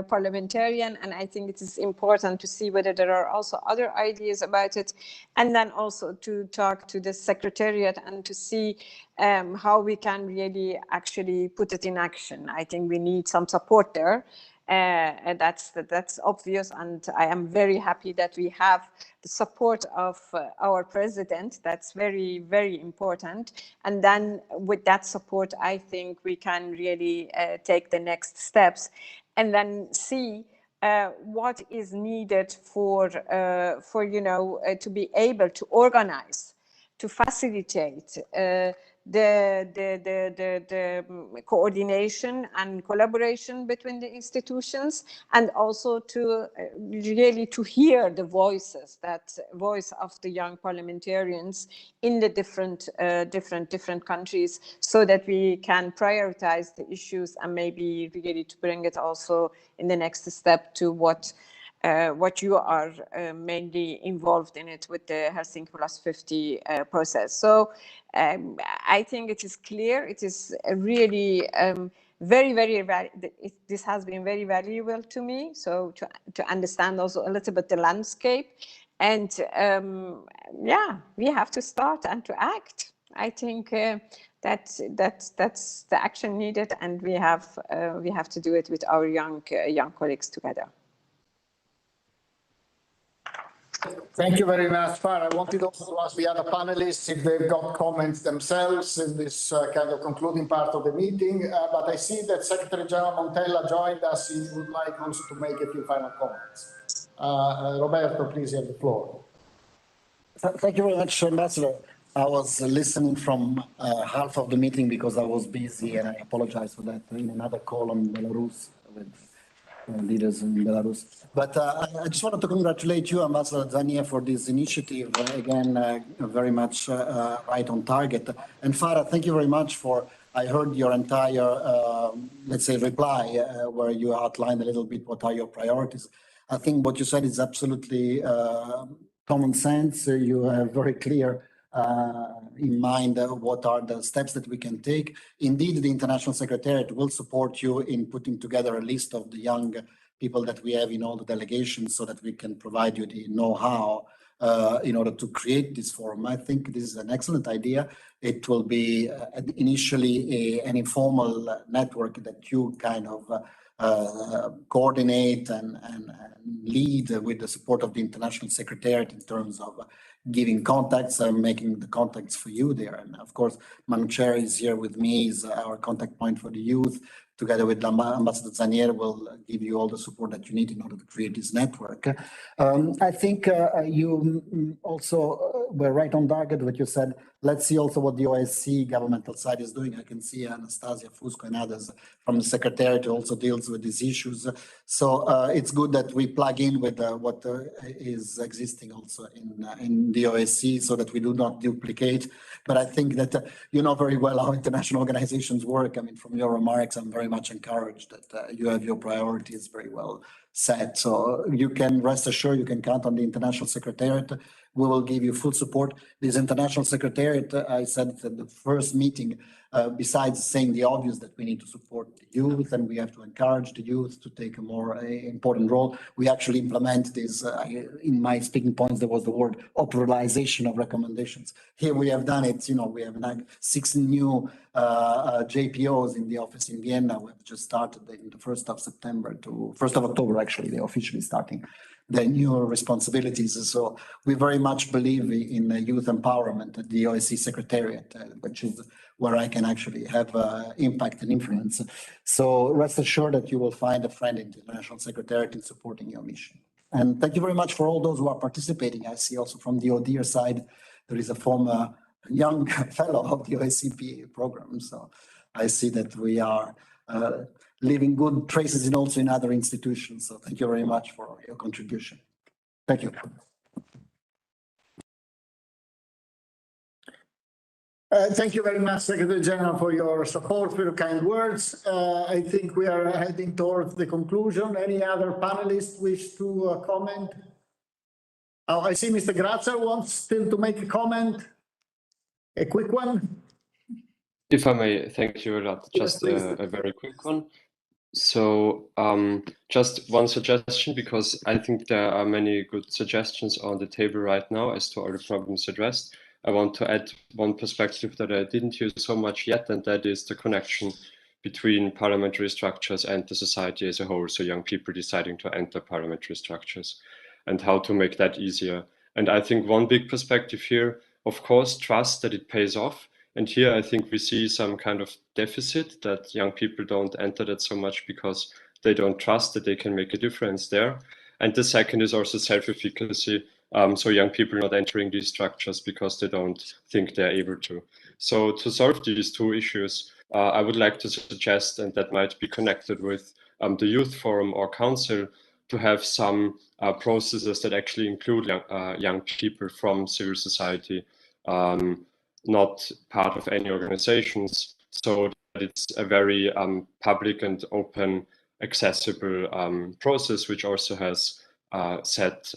parliamentarian, and I think it is important to see whether there are also other ideas about it, and then also to talk to the Secretariat and to see how we can really actually put it in action. I think we need some support there. And that's obvious, and I am very happy that we have support of our president. That's very, very important. And then with that support, I think we can really take the next steps and then see what is needed for you know, to be able to organize, to facilitate the coordination and collaboration between the institutions, and also to really to hear the voice of the young parliamentarians in the different countries, so that we can prioritize the issues and maybe really to bring it also in the next step to what you are mainly involved in it with the Helsinki Plus 50 process. So I think it is clear, it is really this has been very valuable to me, so to understand also a little bit the landscape. And yeah, we have to start and to act. I think that's the action needed, and we have to do it with our young colleagues together. Thank you very much, Farah. I wanted also to ask the other panelists if they've got comments themselves in this kind of concluding part of the meeting. But I see that Secretary General Montella joined us. He would like also to make a few final comments. Roberto, please, you have the floor. Thank you very much, Ambassador. I was listening from half of the meeting because I was busy, and I apologize for that, in another call on Belarus with leaders in Belarus. But I just wanted to congratulate you, Ambassador Zanier, for this initiative. Again, very much right on target. And Farah, thank you very much for, I heard your entire, let's say, reply, where you outlined a little bit what are your priorities. I think what you said is absolutely common sense. You have very clear in mind what are the steps that we can take. Indeed, the International Secretariat will support you in putting together a list of the young people that we have in all the delegations, so that we can provide you the know-how in order to create this forum. I think this is an excellent idea. It will be initially an informal network that you kind of coordinate and lead with the support of the International Secretariat in terms of giving contacts and making the contacts for you there. And of course, Madam Chair is here with me, is our contact point for the youth. Together with Ambassador Zanier, will give you all the support that you need in order to create this network. I think you also were right on target what you said. Let's see also what the OSCE governmental side is doing. I can see Anastasia Fusco and others from the Secretariat also deals with these issues. So it's good that we plug in with what is existing also in the OSCE, so that we do not duplicate. But I think that you know very well how international organizations work. I mean, from your remarks, I'm very much encouraged that you have your priorities very well set. So you can rest assured, you can count on the International Secretariat. We will give you full support. This International Secretariat, I said at the first meeting, besides saying the obvious that we need to support the youth and we have to encourage the youth to take a more important role, we actually implement this. In my speaking points, there was the word operationalization of recommendations. Here we have done it. You know, we have 6 new JPOs in the office in Vienna. We have just started in the 1st of September to 1st of October, actually, they're officially starting the new responsibilities. So we very much believe in youth empowerment at the OSCE Secretariat, which is where I can actually have impact and influence. So rest assured that you will find a friend in the International Secretariat in supporting your mission. And thank you very much for all those who are participating. I see also from the ODIHR side, there is a former young fellow of the OSCE PA program. So I see that we are leaving good traces also in other institutions. So thank you very much for your contribution. Thank you. Thank you very much, Secretary General, for your support, for your kind words. I think we are heading towards the conclusion. Any other panelists wish to comment? Oh, I see Mr. Grazer wants still to make a comment. A quick one. If I may, thank you a lot. Just a very quick one. So just one suggestion, because I think there are many good suggestions on the table right now as to all the problems addressed. I want to add one perspective that I didn't use so much yet, and that is the connection between parliamentary structures and the society as a whole. So young people deciding to enter parliamentary structures and how to make that easier. And I think one big perspective here, of course, trust that it pays off. And here I think we see some kind of deficit, that young people don't enter that so much because they don't trust that they can make a difference there. And the second is also self-efficacy. So young people not entering these structures because they don't think they're able to. So to solve these two issues, I would like to suggest, and that might be connected with the youth forum or council, to have some processes that actually include young people from civil society, not part of any organizations, so that it's a very public and open, accessible process, which also has set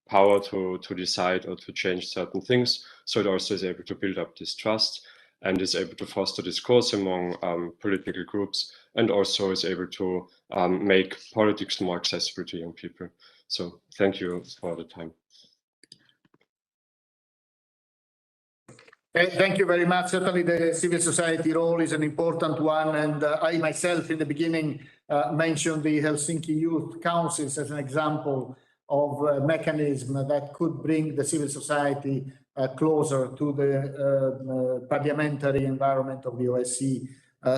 power to decide or to change certain things. So it also is able to build up this trust and is able to foster discourse among political groups, and also is able to make politics more accessible to young people. So thank you for the time. Thank you very much. Certainly the civil society role is an important one, and I myself in the beginning mentioned the Helsinki Youth Councils as an example of a mechanism that could bring the civil society closer to the parliamentary environment of the OSCE.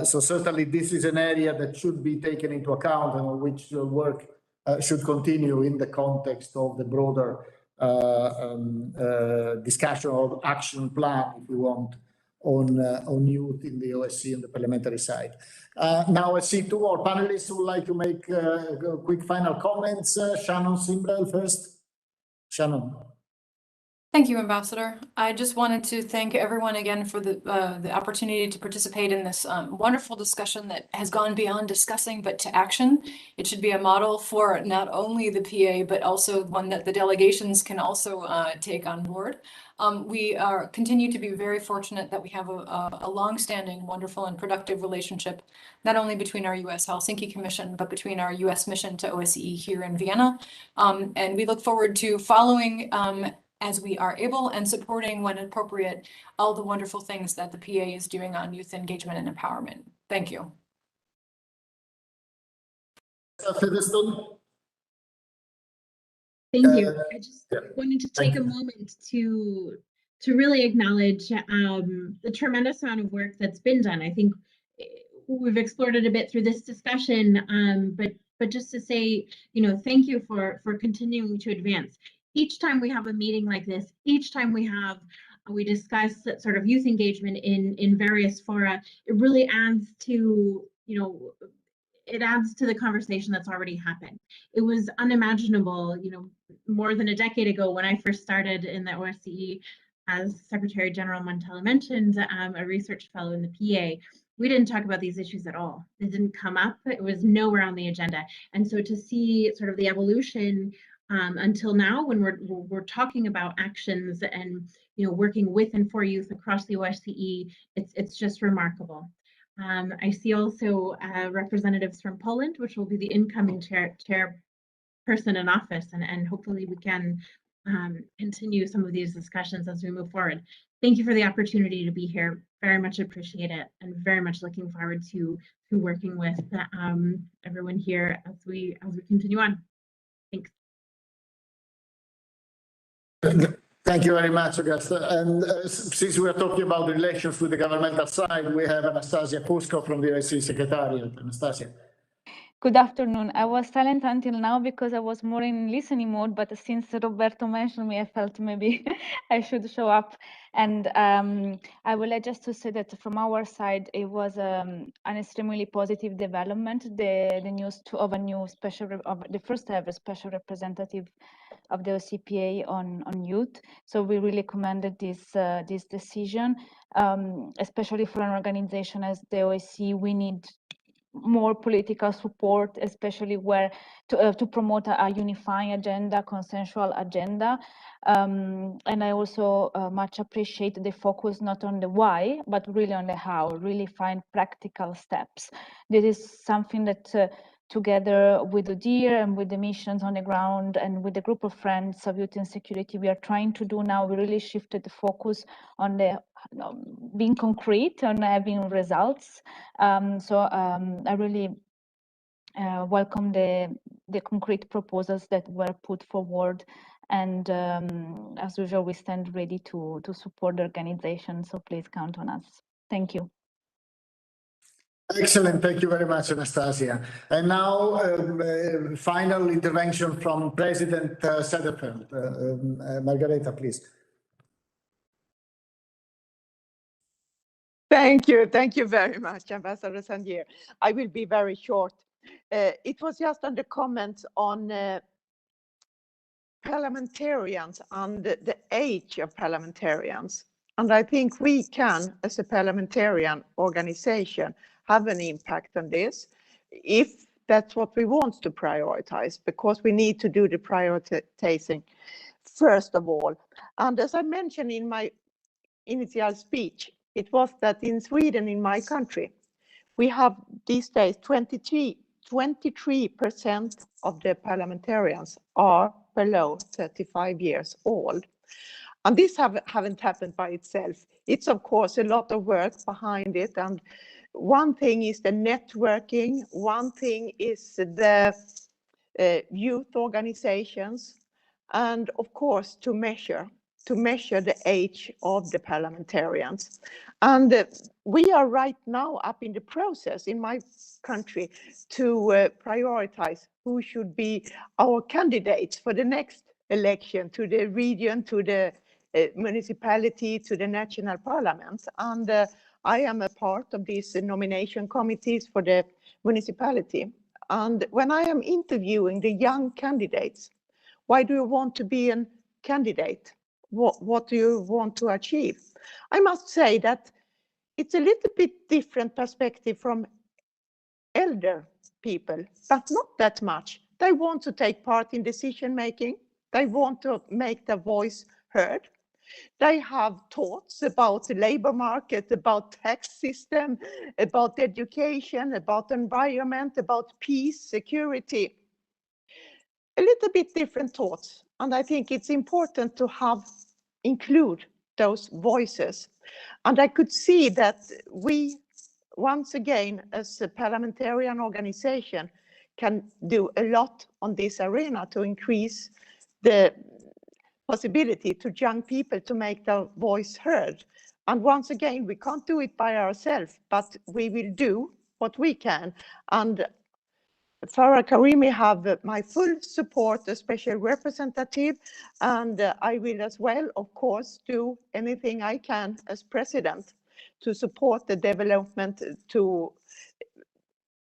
So certainly this is an area that should be taken into account and on which work should continue in the context of the broader discussion or action plan, if you want, on youth in the OSCE and the parliamentary side. Now I see two more panelists who would like to make quick final comments. Shannon Simbrel first. Shannon. Thank you, Ambassador. I just wanted to thank everyone again for the opportunity to participate in this wonderful discussion that has gone beyond discussing, but to action. It should be a model for not only the PA, but also one that the delegations can also take on board. We continue to be very fortunate that we have a long-standing, wonderful, and productive relationship, not only between our U.S. Helsinki Commission, but between our U.S. mission to OSCE here in Vienna. And we look forward to following as we are able, and supporting when appropriate, all the wonderful things that the PA is doing on youth engagement and empowerment. Thank you. Thank you. I just wanted to take a moment to really acknowledge the tremendous amount of work that's been done. I think we've explored it a bit through this discussion, but just to say, thank you for continuing to advance. Each time we have a meeting like this, each time we discuss sort of youth engagement in various fora, it really adds to, it adds to the conversation that's already happened. It was unimaginable, more than a decade ago when I first started in the OSCE, as Secretary General Montella mentioned, a research fellow in the PA. We didn't talk about these issues at all. They didn't come up. It was nowhere on the agenda. And so to see sort of the evolution until now, when we're talking about actions and working with and for youth across the OSCE, it's just remarkable. I see also representatives from Poland, which will be the incoming chairperson in office, and hopefully we can continue some of these discussions as we move forward. Thank you for the opportunity to be here. Very much appreciate it, and very much looking forward to working with everyone here as we continue on. Thanks. Thank you very much, Augusta. And since we are talking about the relations with the governmental side, we have Anastasia Pusko from the OSCE Secretariat. Anastasia. Good afternoon. I was silent until now because I was more in listening mode, but since Roberto mentioned me, I felt maybe I should show up. And I would like just to say that from our side, it was an extremely positive development, the news of a new the first ever special representative of the OSCE PA on youth. So we really commended this decision, especially for an organization as the OSCE. We need more political support, especially where to promote a unifying agenda, consensual agenda. And I also much appreciate the focus not on the why, but really on the how, really find practical steps. This is something that together with ODIHR and with the missions on the ground and with the group of friends of youth and security we are trying to do now. We really shifted the focus on the being concrete, on having results. I really welcome the concrete proposals that were put forward, And as usual, we stand ready to support the organization. So please count on us. Thank you. Excellent. Thank you very much, Anastasia. And now, final intervention from President Sederfeld. Margareta, please. Thank you very much, Ambassador Sangier. I will be very short. It was just under comments on parliamentarians and the age of parliamentarians. And I think we can, as a parliamentarian organization, have an impact on this if that's what we want to prioritize, because we need to do the prioritizing first of all. And as I mentioned in my initial speech, it was that in Sweden, in my country, we have these days 23% of the parliamentarians are below 35 years old. And this haven't happened by itself. It's of course a lot of work behind it. And one thing is the networking, one thing is the youth organizations, and of course to measure the age of the parliamentarians. And we are right now up in the process in my country to prioritize who should be our candidates for the next election, to the region, to the municipality, to the national parliaments. And I am a part of these nomination committees for the municipality. And when I am interviewing the young candidates, why do you want to be a candidate? What do you want to achieve? I must say that it's a little bit different perspective from elder people, but not that much. They want to take part in decision making. They want to make their voice heard. They have thoughts about the labor market, about tax system, about education, about environment, about peace, security. A little bit different thoughts. And I think it's important to include those voices. And I could see that we, once again, as a parliamentarian organization, can do a lot on this arena to increase the possibility to young people to make their voice heard. And once again, we can't do it by ourselves, but we will do what we can. And Farah Karimi have my full support, a special representative, and I will as well, of course, do anything I can as president to support the development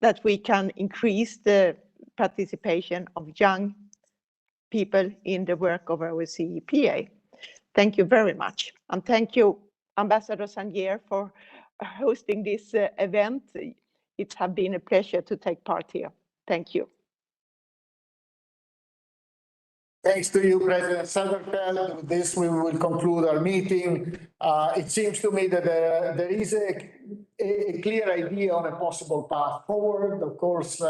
that we can increase the participation of young people in the work of OSCE PA. Thank you very much. And thank you, Ambassador Sangier, for hosting this event. It has been a pleasure to take part here. Thank you. Thanks to you, President Sederfeld. With this, we will conclude our meeting. It seems to me that there is a clear idea on a possible path forward. Of course,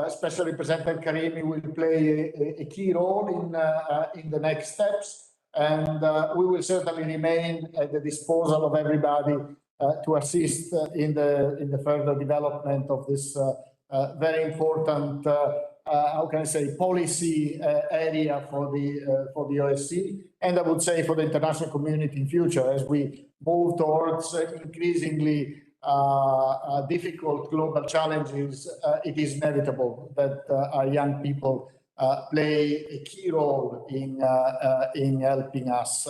Special Representative Karimi will play a key role in the next steps, and we will certainly remain at the disposal of everybody to assist in the further development of this very important, how can I say, policy area for the OSCE, and I would say for the international community in future as we move towards increasingly difficult global challenges. It is inevitable that our young people play a key role in helping us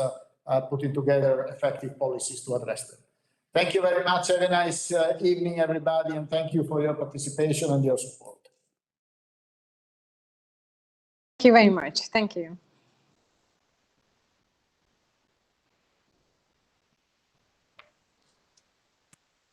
putting together effective policies to address them. Thank you very much. Have a nice evening, everybody, and thank you for your participation and your support. Thank you very much. Thank you.